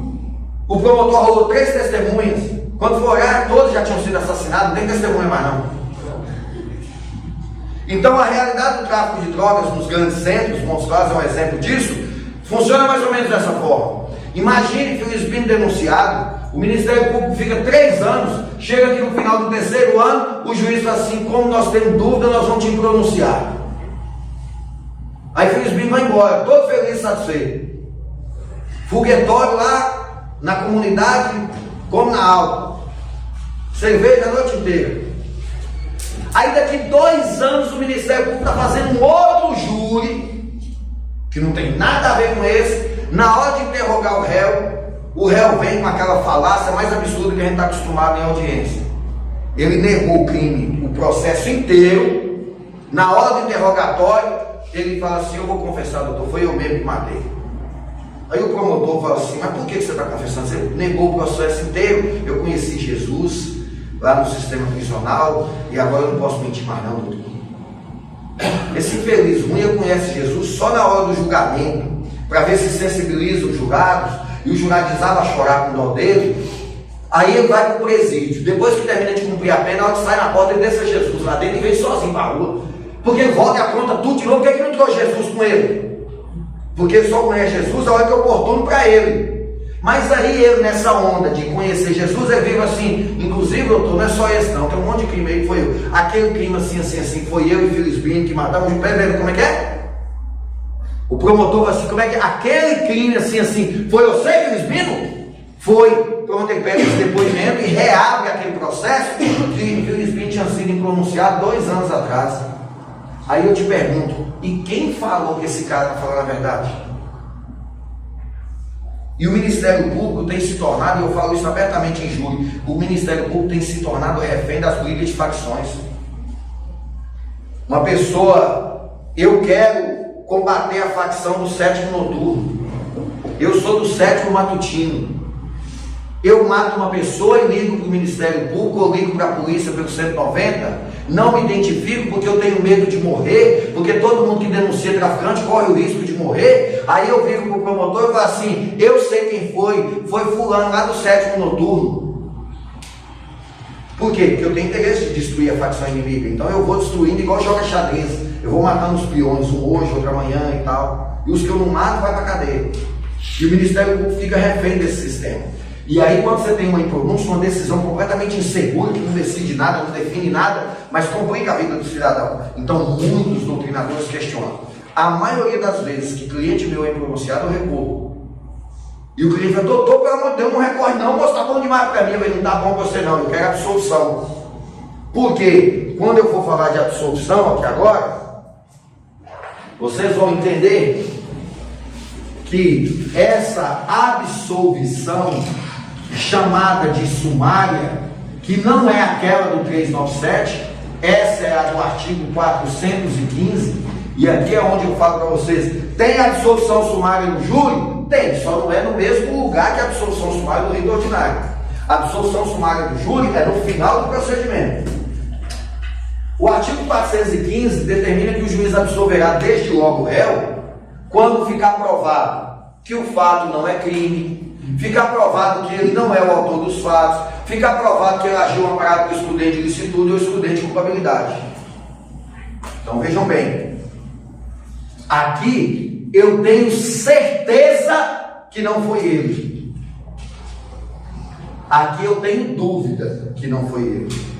o promotor rolou 3 testemunhas. Quando for olhar, todos já tinham sido assassinados, não tem testemunha mais não. Então a realidade do tráfico de drogas nos grandes centros, Montes Claros é um exemplo disso, funciona mais ou menos dessa forma. Imagine Felisbino denunciado, o Ministério Público fica 3 anos, chega aqui no final do 3º ano, o juiz fala assim: como nós temos dúvida, nós vamos te pronunciar. Aí Felisbino vai embora, todo feliz e satisfeito. Foguetório lá na comunidade, como na aula. Cerveja a noite inteira. Aí daqui 2 anos o Ministério Público está fazendo um outro júri, que não tem nada a ver com esse. Na hora de interrogar o réu vem com aquela falácia mais absurda que a gente está acostumado em audiência. Ele negou o crime, o processo inteiro. Na hora do interrogatório, ele fala assim: eu vou confessar, doutor, foi eu mesmo que matei. Aí o promotor fala assim: mas por que você está confessando? Você negou o processo inteiro. Eu conheci Jesus lá no sistema prisional e agora eu não posso mentir mais não, doutor. Esse infeliz ruim conhece Jesus só na hora do julgamento, para ver se sensibiliza os jurados, e o jurado desaba a chorar com o dó dele. Aí ele vai para o presídio. Depois que termina de cumprir a pena, na hora que sai na porta, ele deixa Jesus lá dentro e vem sozinho para a rua, porque ele volta e apronta tudo de novo. Por que ele não trouxe Jesus com ele? Porque ele só conhece Jesus a hora que é oportuno para ele. Mas aí ele, nessa onda de conhecer Jesus, ele vive assim: inclusive, doutor, não é só esse não, tem um monte de crime aí que foi eu. Aquele crime assim, foi eu e Felisbino que matamos. Pera, como é que é? O promotor fala assim: como é que é? Aquele crime assim, foi você e Felisbino? Foi. Pronto, ele pega esse depoimento e reabre aquele processo que Felisbino tinha sido pronunciado 2 anos atrás. Aí eu te pergunto: e quem falou que esse cara está falando a verdade? E o Ministério Público tem se tornado, e eu falo isso abertamente em júri, o Ministério Público tem se tornado refém das brigas de facções. Uma pessoa: eu quero combater a facção do 7º noturno, eu sou do 7º matutino. Eu mato uma pessoa e ligo para o Ministério Público, ou ligo para a polícia pelo 190, não me identifico porque eu tenho medo de morrer, porque todo mundo que denuncia traficante corre o risco de morrer. Aí eu ligo para o promotor e falo assim: eu sei quem foi fulano lá do 7º noturno. Por quê? Porque eu tenho interesse de destruir a facção inimiga, então eu vou destruindo igual joga xadrez, eu vou matando os peões, um hoje, outro amanhã e tal, e os que eu não mato vai para a cadeia. E o Ministério Público fica refém desse sistema. E aí quando você tem uma impronúncia, uma decisão completamente insegura, que não decide nada, não define nada, mas complica a vida do cidadão. Então muitos doutrinadores questionam. A maioria das vezes que cliente meu é pronunciado, eu recorro. E o cliente fala: doutor, pelo amor de Deus, não recorre não, moço, tá bom demais para mim. Eu falei: não tá bom para você não, eu quero absolução. Porque quando eu for falar de absolução aqui agora, vocês vão entender que essa absolvição chamada de sumária, que não é aquela do 397, essa é a do artigo 415, e aqui é onde eu falo para vocês: tem absolvição sumária no júri? Tem, só não é no mesmo lugar que a absolvição sumária do rito ordinário. A absolvição sumária do júri é no final do procedimento. O artigo 415 determina que o juiz absolverá desde logo o réu quando ficar provado que o fato não é crime, ficar provado que ele não é o autor dos fatos, ficar provado que ele agiu amparado por excludente de licitude ou excludente de culpabilidade. Então vejam bem, aqui eu tenho certeza que não foi ele. Aqui eu tenho dúvida que não foi ele.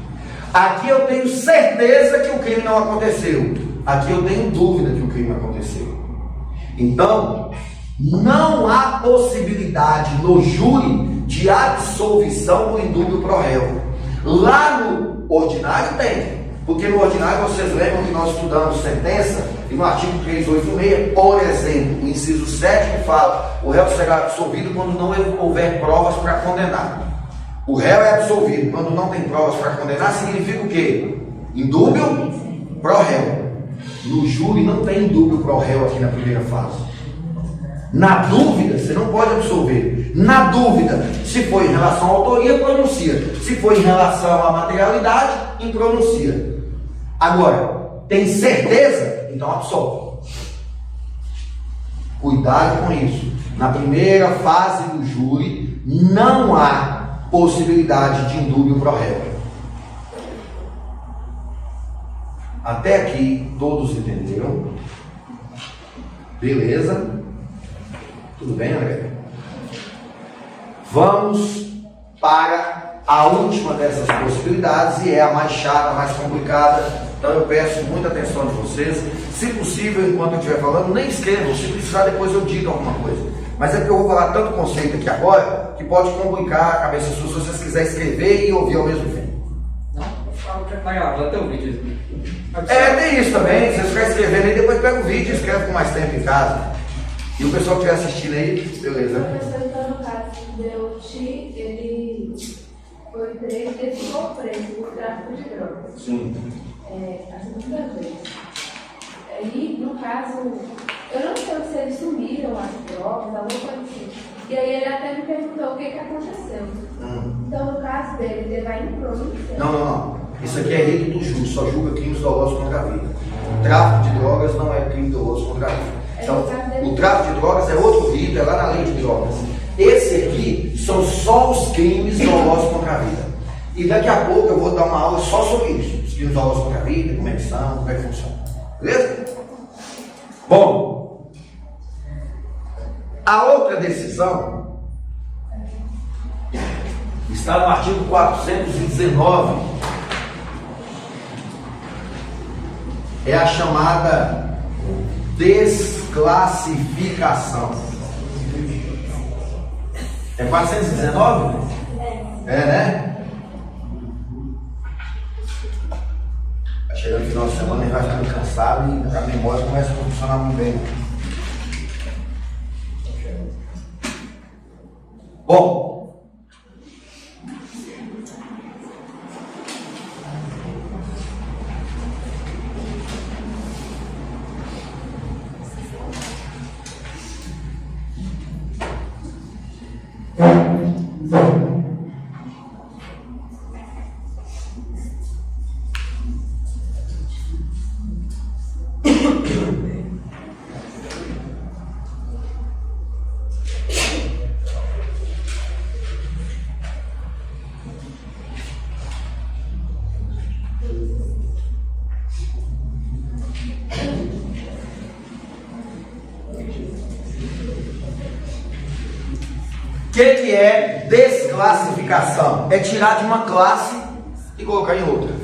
Aqui eu tenho certeza que o crime não aconteceu. Aqui eu tenho dúvida que o crime aconteceu. Então, não há possibilidade no júri de absolvição por indúbio pro réu. Lá no ordinário tem, porque no ordinário vocês lembram que nós estudamos sentença e no artigo 386, por exemplo, o inciso 7 fala: o réu será absolvido quando não houver provas para condenar. O réu é absolvido quando não tem provas para condenar, significa o quê? Indúbio pro réu. No júri não tem indúbio pro réu aqui na primeira fase. Na dúvida, você não pode absolver. Na dúvida, se for em relação à autoria, pronuncia. Se for em relação à materialidade, impronuncia. Agora, tem certeza? Então absolve. Cuidado com isso. Na primeira fase do júri, não há possibilidade de indúbio pro réu. Até aqui, todos entenderam? Beleza? Tudo bem, André? Vamos para a última dessas possibilidades, e é a mais chata, a mais complicada. Então eu peço muita atenção de vocês. Se possível, enquanto eu estiver falando, nem escrevam. Se precisar, depois eu digo alguma coisa. Mas é porque eu vou falar tanto conceito aqui agora que pode complicar a cabeça sua se vocês quiserem escrever e ouvir ao mesmo tempo. Não, eu falo que vai gravar até o vídeo. Tem isso também. Vocês ficam escrevendo aí, depois pega o vídeo e escreve com mais tempo em casa. E o pessoal que estiver assistindo aí, beleza. O professor, então, no caso do Deuti, ele foi preso, ele ficou preso por tráfico de drogas. Sim. A segunda vez. Aí, no caso, eu não sei se eles sumiram as drogas, alguma coisa assim. E aí ele até me perguntou o que aconteceu. Então, no caso dele, ele vai em pronúncia. Não. Isso aqui é rito do júri, só julga crimes dolosos contra a vida. Tráfico de drogas não é crime doloso contra a vida. Então, o tráfico de drogas é outro rito, é lá na lei de drogas. Esse aqui são só os crimes dolosos contra a vida. E daqui a pouco eu vou dar uma aula só sobre isso. Os crimes dolosos contra a vida, como é que são, como é que funciona. Beleza? Bom, a outra decisão está no artigo 419. É a chamada desclassificação. É 419? Né? Vai chegando no final de semana e vai ficando cansado e a memória começa a funcionar muito bem. Bom, o que é desclassificação? É tirar de uma classe e colocar em outra.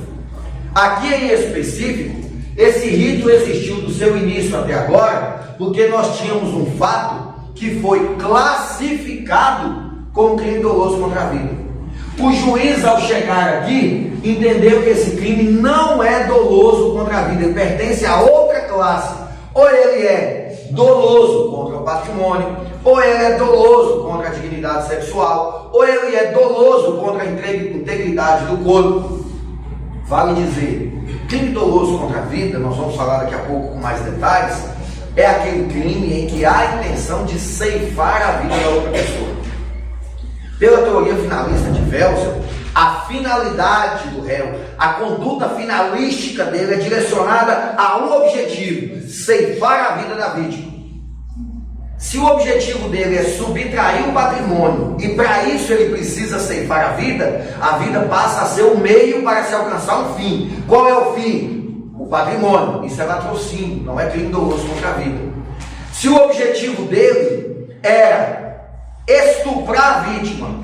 Aqui em específico, esse rito existiu do seu início até agora, porque nós tínhamos um fato que foi classificado como crime doloso contra a vida. O juiz, ao chegar aqui, entendeu que esse crime não é doloso contra a vida, ele pertence a outra classe. Ou ele é doloso contra o patrimônio, ou ele é doloso contra a dignidade sexual, ou ele é doloso contra a integridade do corpo. Vale dizer, crime doloso contra a vida, nós vamos falar daqui a pouco com mais detalhes, é aquele crime em que há a intenção de ceifar a vida da outra pessoa. Pela teoria finalista de Welser, a finalidade do réu, a conduta finalística dele é direcionada a um objetivo: ceifar a vida da vítima. Se o objetivo dele é subtrair o patrimônio e para isso ele precisa ceifar a vida passa a ser o meio para se alcançar um fim. Qual é o fim? O patrimônio. Isso é latrocínio, não é crime doloso contra a vida. Se o objetivo dele era estuprar a vítima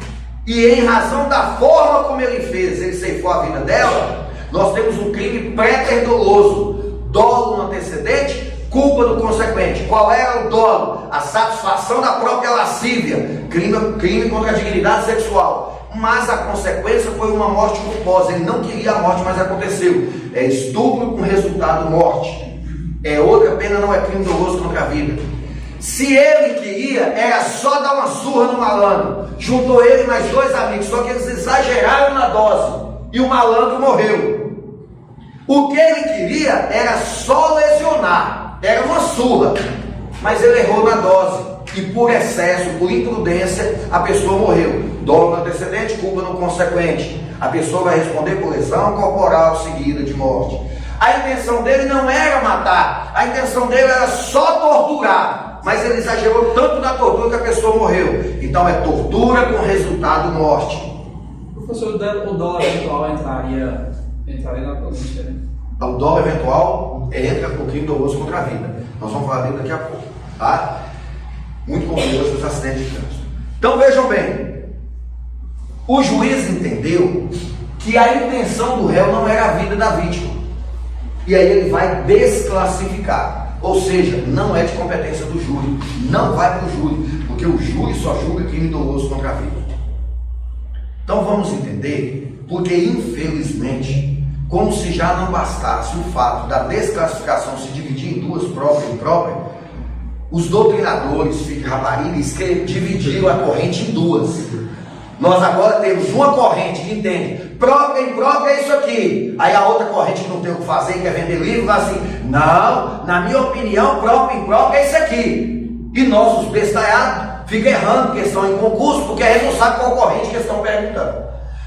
e em razão da forma como ele fez, ele ceifou a vida dela, nós temos um crime pré-doloso, dolo no antecedente, culpa do consequente. Qual era o dolo? A satisfação da própria lascívia, crime contra a dignidade sexual. Mas a consequência foi uma morte culposa. Ele não queria a morte, mas aconteceu. É estupro com resultado morte. É outra pena, não é crime doloso contra a vida. Se ele queria, era só dar uma surra no malandro. Juntou ele e mais 2 amigos, só que eles exageraram na dose e o malandro morreu. O que ele queria era só lesionar, era uma surra, mas ele errou na dose e por excesso, por imprudência, a pessoa morreu. Dolo no antecedente, culpa no consequente. A pessoa vai responder por lesão corporal seguida de morte. A intenção dele não era matar, a intenção dele era só torturar, mas ele exagerou tanto na tortura que a pessoa morreu. Então é tortura com resultado morte. Professor, o dolo eventual entraria na polícia, né? O dolo eventual entra no crime doloso contra a vida. Nós vamos falar dele daqui a pouco, tá? Muito curioso os acidentes de trânsito. Então vejam bem, o juiz entendeu que a intenção do réu não era a vida da vítima. E aí ele vai desclassificar, ou seja, não é de competência do júri, não vai para o júri, porque o júri só julga crime doloso contra a vida. Então vamos entender, porque infelizmente, como se já não bastasse o fato da desclassificação se dividir em 2 próprias e imprópria, os doutrinadores, fica rapariga, dividiram a corrente em 2. Nós agora temos uma corrente que entende própria e imprópria é isso aqui. Aí a outra corrente que não tem o que fazer, quer vender livro, vai assim, não, na minha opinião, própria e imprópria é isso aqui. E nós, os bestalhados, ficam errando questão em concurso, porque eles não sabem qual corrente que eles estão perguntando.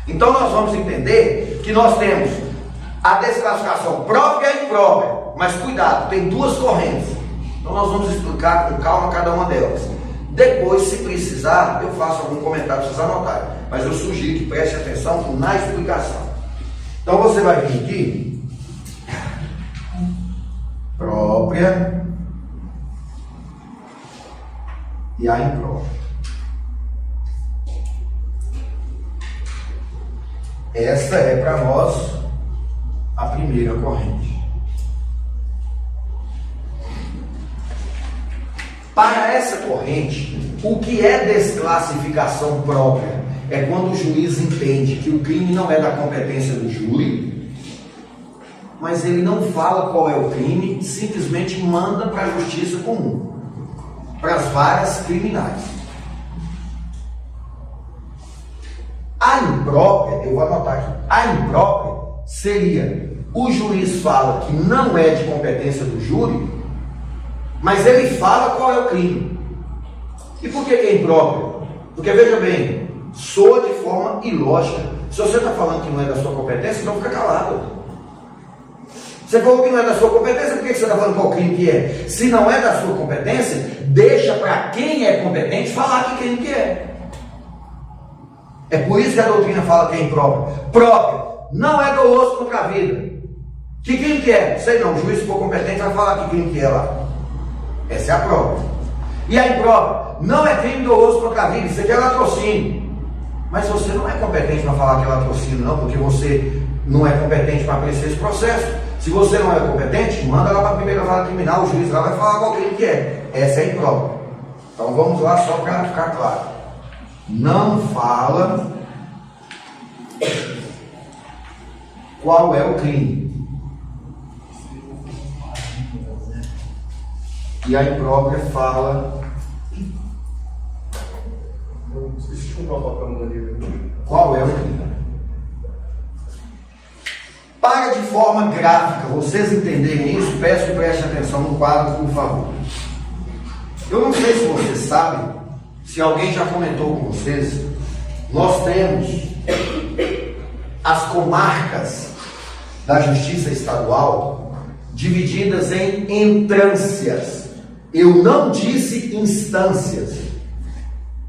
Então nós vamos entender que nós temos a desclassificação própria e imprópria, mas cuidado, tem 2 correntes. Então nós vamos explicar com calma cada uma delas. Depois, se precisar, eu faço algum comentário para vocês anotarem. Mas eu sugiro que preste atenção na explicação. Então você vai vir aqui, própria e a imprópria. Esta é para nós a primeira corrente. Para essa corrente, o que é desclassificação própria? É quando o juiz entende que o crime não é da competência do júri, mas ele não fala qual é o crime, simplesmente manda para a justiça comum, para as varas criminais. A imprópria, eu vou anotar aqui, a imprópria seria, o juiz fala que não é de competência do júri, mas ele fala qual é o crime. E por que é impróprio? Porque, veja bem, soa de forma ilógica. Se você está falando que não é da sua competência, então fica calado. Você falou que não é da sua competência, por que você está falando qual crime que é? Se não é da sua competência, deixa para quem é competente falar que crime que é. É por isso que a doutrina fala que é impróprio. Próprio, não é doloso contra a vida. Que crime que é? Sei não, o juiz, se for competente, vai falar que crime que é lá. Essa é a própria. E a imprópria não é crime doloso contra a vida, isso aqui é latrocínio. Mas você não é competente para falar que é latrocínio, não, porque você não é competente para apreciar esse processo. Se você não é competente, manda lá para a primeira vara criminal, o juiz lá vai falar qual crime que é. Essa é a imprópria. Então vamos lá só para ficar claro. Não fala qual é o crime. E a imprópria fala qual é o crime. Para de forma gráfica, vocês entenderem isso, peço que prestem atenção no quadro, por favor. Eu não sei se vocês sabem, se alguém já comentou com vocês, nós temos as comarcas da Justiça Estadual divididas em entrâncias. Eu não disse instâncias.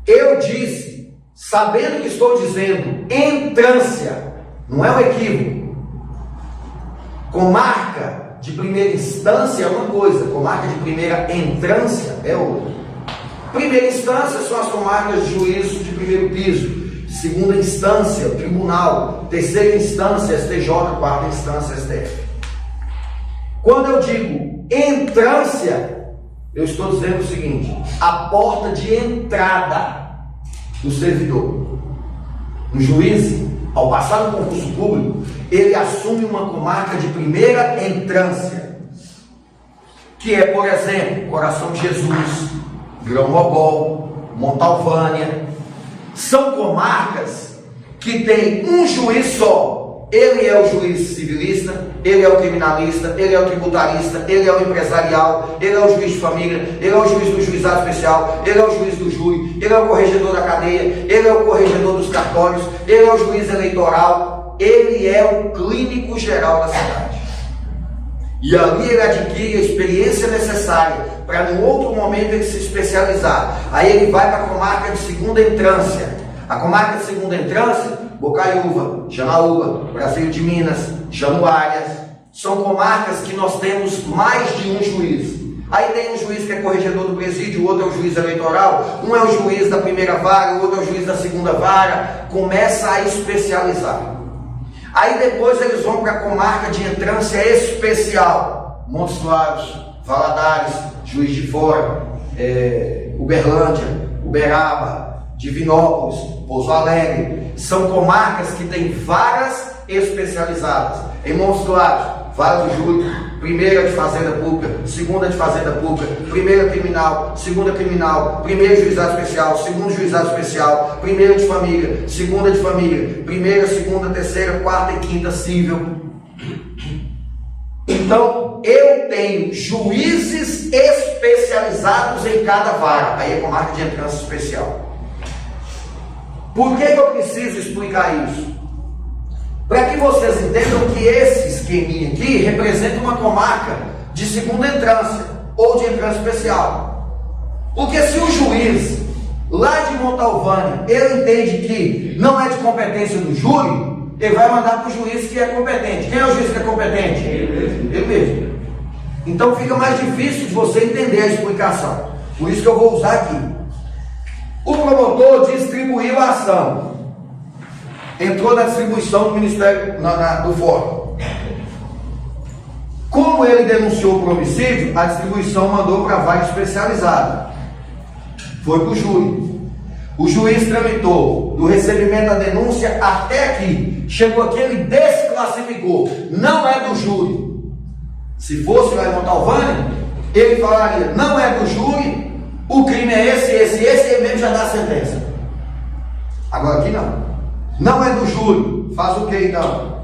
Eu disse, sabendo que estou dizendo entrância, não é um equívoco. Comarca de primeira instância é uma coisa, comarca de primeira entrância é outra. Primeira instância são as comarcas de juízo de primeiro piso. Segunda instância, tribunal. Terceira instância, STJ. Quarta instância, STF. Quando eu digo Entrância, eu estou dizendo o seguinte: a porta de entrada do servidor. O juiz, ao passar no concurso público, ele assume uma comarca de primeira entrância, que é, por exemplo, Coração de Jesus, Grão-Mogol, Montalvânia. São comarcas que tem um juiz só. Ele é o juiz civilista, ele é o criminalista, ele é o tributarista, ele é o empresarial, ele é o juiz de família, ele é o juiz do juizado especial, ele é o juiz do júri, ele é o corregedor da cadeia, ele é o corregedor dos cartórios, ele é o juiz eleitoral, ele é o clínico geral da cidade. E ali ele adquire a experiência necessária para no outro momento ele se especializar. Aí ele vai para a comarca de segunda entrância. A comarca de segunda entrância, Bocaiúva, Janaúba, Brasília de Minas, Januárias, são comarcas que nós temos mais de um juiz. Aí tem um juiz que é corregedor do presídio, o outro é o juiz eleitoral, um é o juiz da primeira vara, o outro é o juiz da segunda vara, começa a especializar. Aí depois eles vão para a comarca de entrância especial, Montes Claros, Valadares, Juiz de Fora, Uberlândia, Uberaba, Divinópolis, Pouso Alegre. São comarcas que têm varas especializadas. Em Montes Claros, vara do júri, primeira de fazenda pública, segunda de fazenda pública, primeira criminal, segunda criminal, primeiro juizado especial, segundo juizado especial, primeira de família, segunda de família, primeira, segunda, terceira, quarta e quinta civil. Então, eu tenho juízes especializados em cada vara. Aí é comarca de entrância especial. Por que eu preciso explicar isso? Para que vocês entendam que esse esqueminha aqui representa uma comarca de segunda entrância ou de entrância especial. Porque se o juiz lá de Montalvânia, ele entende que não é de competência do júri, ele vai mandar para o juiz que é competente. Quem é o juiz que é competente? Ele mesmo. Então fica mais difícil de você entender a explicação. Por isso que eu vou usar aqui. O promotor distribuiu a ação. Entrou na distribuição do Ministério do Fórum. Como ele denunciou por homicídio, a distribuição mandou para a vara especializada. Foi para o júri. O juiz tramitou do recebimento da denúncia até aqui. Chegou aqui, ele desclassificou. Não é do júri. Se fosse lá em Montalvânia, ele falaria, não é do júri, o crime é esse, ele mesmo já dá a sentença. Agora aqui não. Não é do júri. Faz o que então?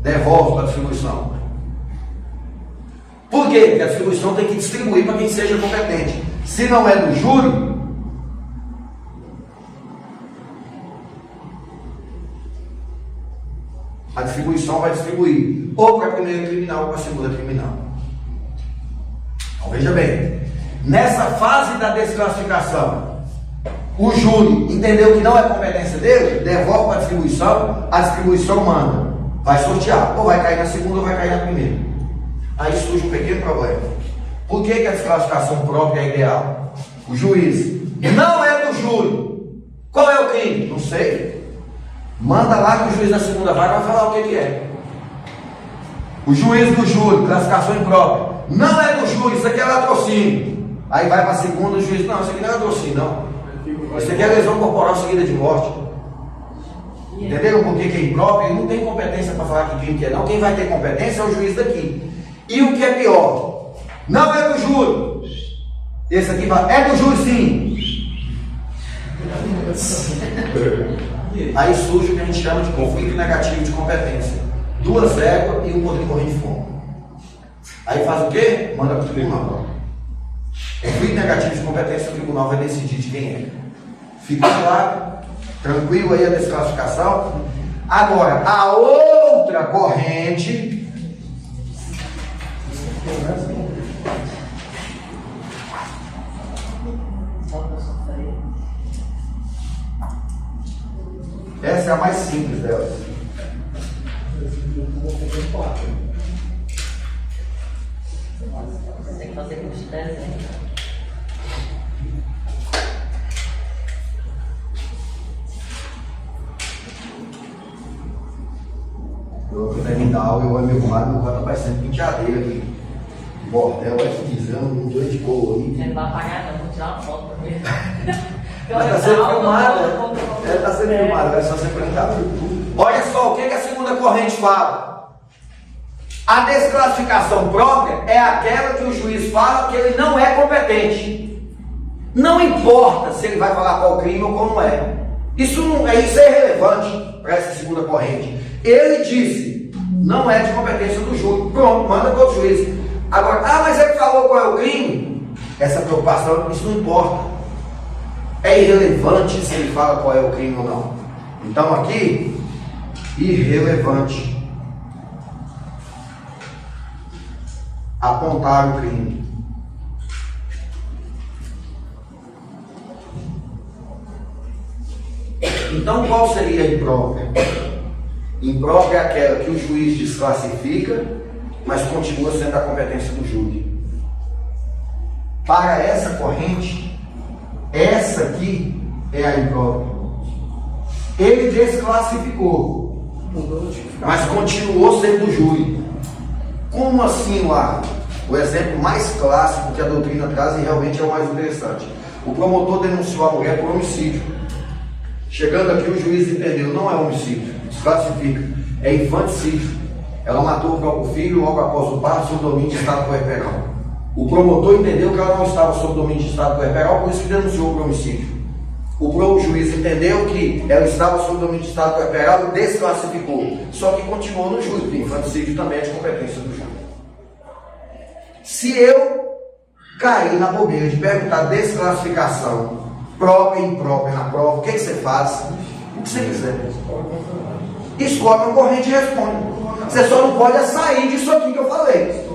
Devolve para a distribuição. Por quê? Porque a distribuição tem que distribuir para quem seja competente. Se não é do júri, a distribuição vai distribuir ou para a primeira criminal ou para a segunda criminal. Então veja bem, nessa fase da desclassificação, o júri entendeu que não é competência dele, devolve para a distribuição manda, vai sortear, ou vai cair na segunda ou vai cair na primeira. Aí surge um pequeno problema. Por que a desclassificação própria é ideal? O juiz não é do júri. Qual é o crime? Não sei. Manda lá que o juiz da segunda vara vai falar o que é. O juiz do júri, classificação imprópria, não é do júri, isso aqui é latrocínio. Aí vai para a segunda, o juiz, não, isso aqui não é latrocínio, não. Isso aqui é lesão corporal seguida de morte. Entenderam por que é impróprio? Ele não tem competência para falar que crime que é, não. Quem vai ter competência é o juiz daqui. E o que é pior? Não é do júri. Esse aqui vai, é do júri sim. Aí surge o que a gente chama de conflito negativo de competência. Duas éguas e um poder corrente de fome. Aí faz o quê? Manda para o tribunal. Conflito negativo de competência, o tribunal vai decidir de quem é. Fica claro, tranquilo aí a desclassificação. Agora, a outra corrente. Essa é a mais simples delas. Você tem que fazer com os desenhos. Eu da aula, eu amo meu quadro, meu quadro tá parecendo penteadeira aqui. Bordel aqui dizendo, não tô de boa aí. Ele não vai apagar, não, vou tirar uma foto também. Mas tá sendo filmado. Ela tá sendo filmada, é só você perguntar. Olha só, o que a segunda corrente fala? A desclassificação própria é aquela que o juiz fala que ele não é competente. Não importa se ele vai falar qual crime ou qual não é. Isso é irrelevante para essa segunda corrente. Ele disse, não é de competência do júri. Pronto, manda para o juiz. Agora, mas ele falou qual é o crime? Essa preocupação, isso não importa. É irrelevante se ele fala qual é o crime ou não. Então aqui, irrelevante. Apontar o crime. Então qual seria a imprópria? Imprópria é aquela que o juiz desclassifica, mas continua sendo da competência do júri. Para essa corrente, essa aqui é a imprópria. Ele desclassificou, mas continuou sendo júri. Como assim, lá? O exemplo mais clássico que a doutrina traz e realmente é o mais interessante. O promotor denunciou a mulher por homicídio. Chegando aqui, o juiz entendeu, não é homicídio, desclassifica, é infanticídio. Ela matou o próprio filho logo após o parto sob domínio de estado puerperal. O promotor entendeu que ela não estava sob domínio de estado puerperal, por isso que denunciou por homicídio. O juiz entendeu que ela estava sob domínio de estado puerperal e desclassificou. Só que continuou no júri, porque infanticídio também é de competência do júri. Se eu cair na bobeira de perguntar desclassificação própria e imprópria na prova, o que você faz? O que você quiser. Escolhe uma corrente e responde. Você só não pode sair disso aqui que eu falei.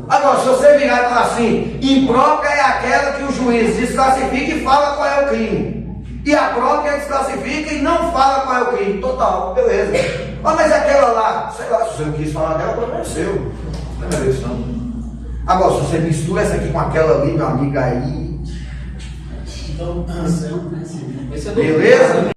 Agora, se você virar e falar assim, imprópria é aquela que o juiz desclassifica e fala qual é o crime. E a própria desclassifica e não fala qual é o crime. Total, beleza. Mas aquela lá, sei lá, se você não quis falar dela, problema é seu. Não é isso não. Agora, se você mistura essa aqui com aquela ali, meu amigo, aí. Então, Esse é do Beleza?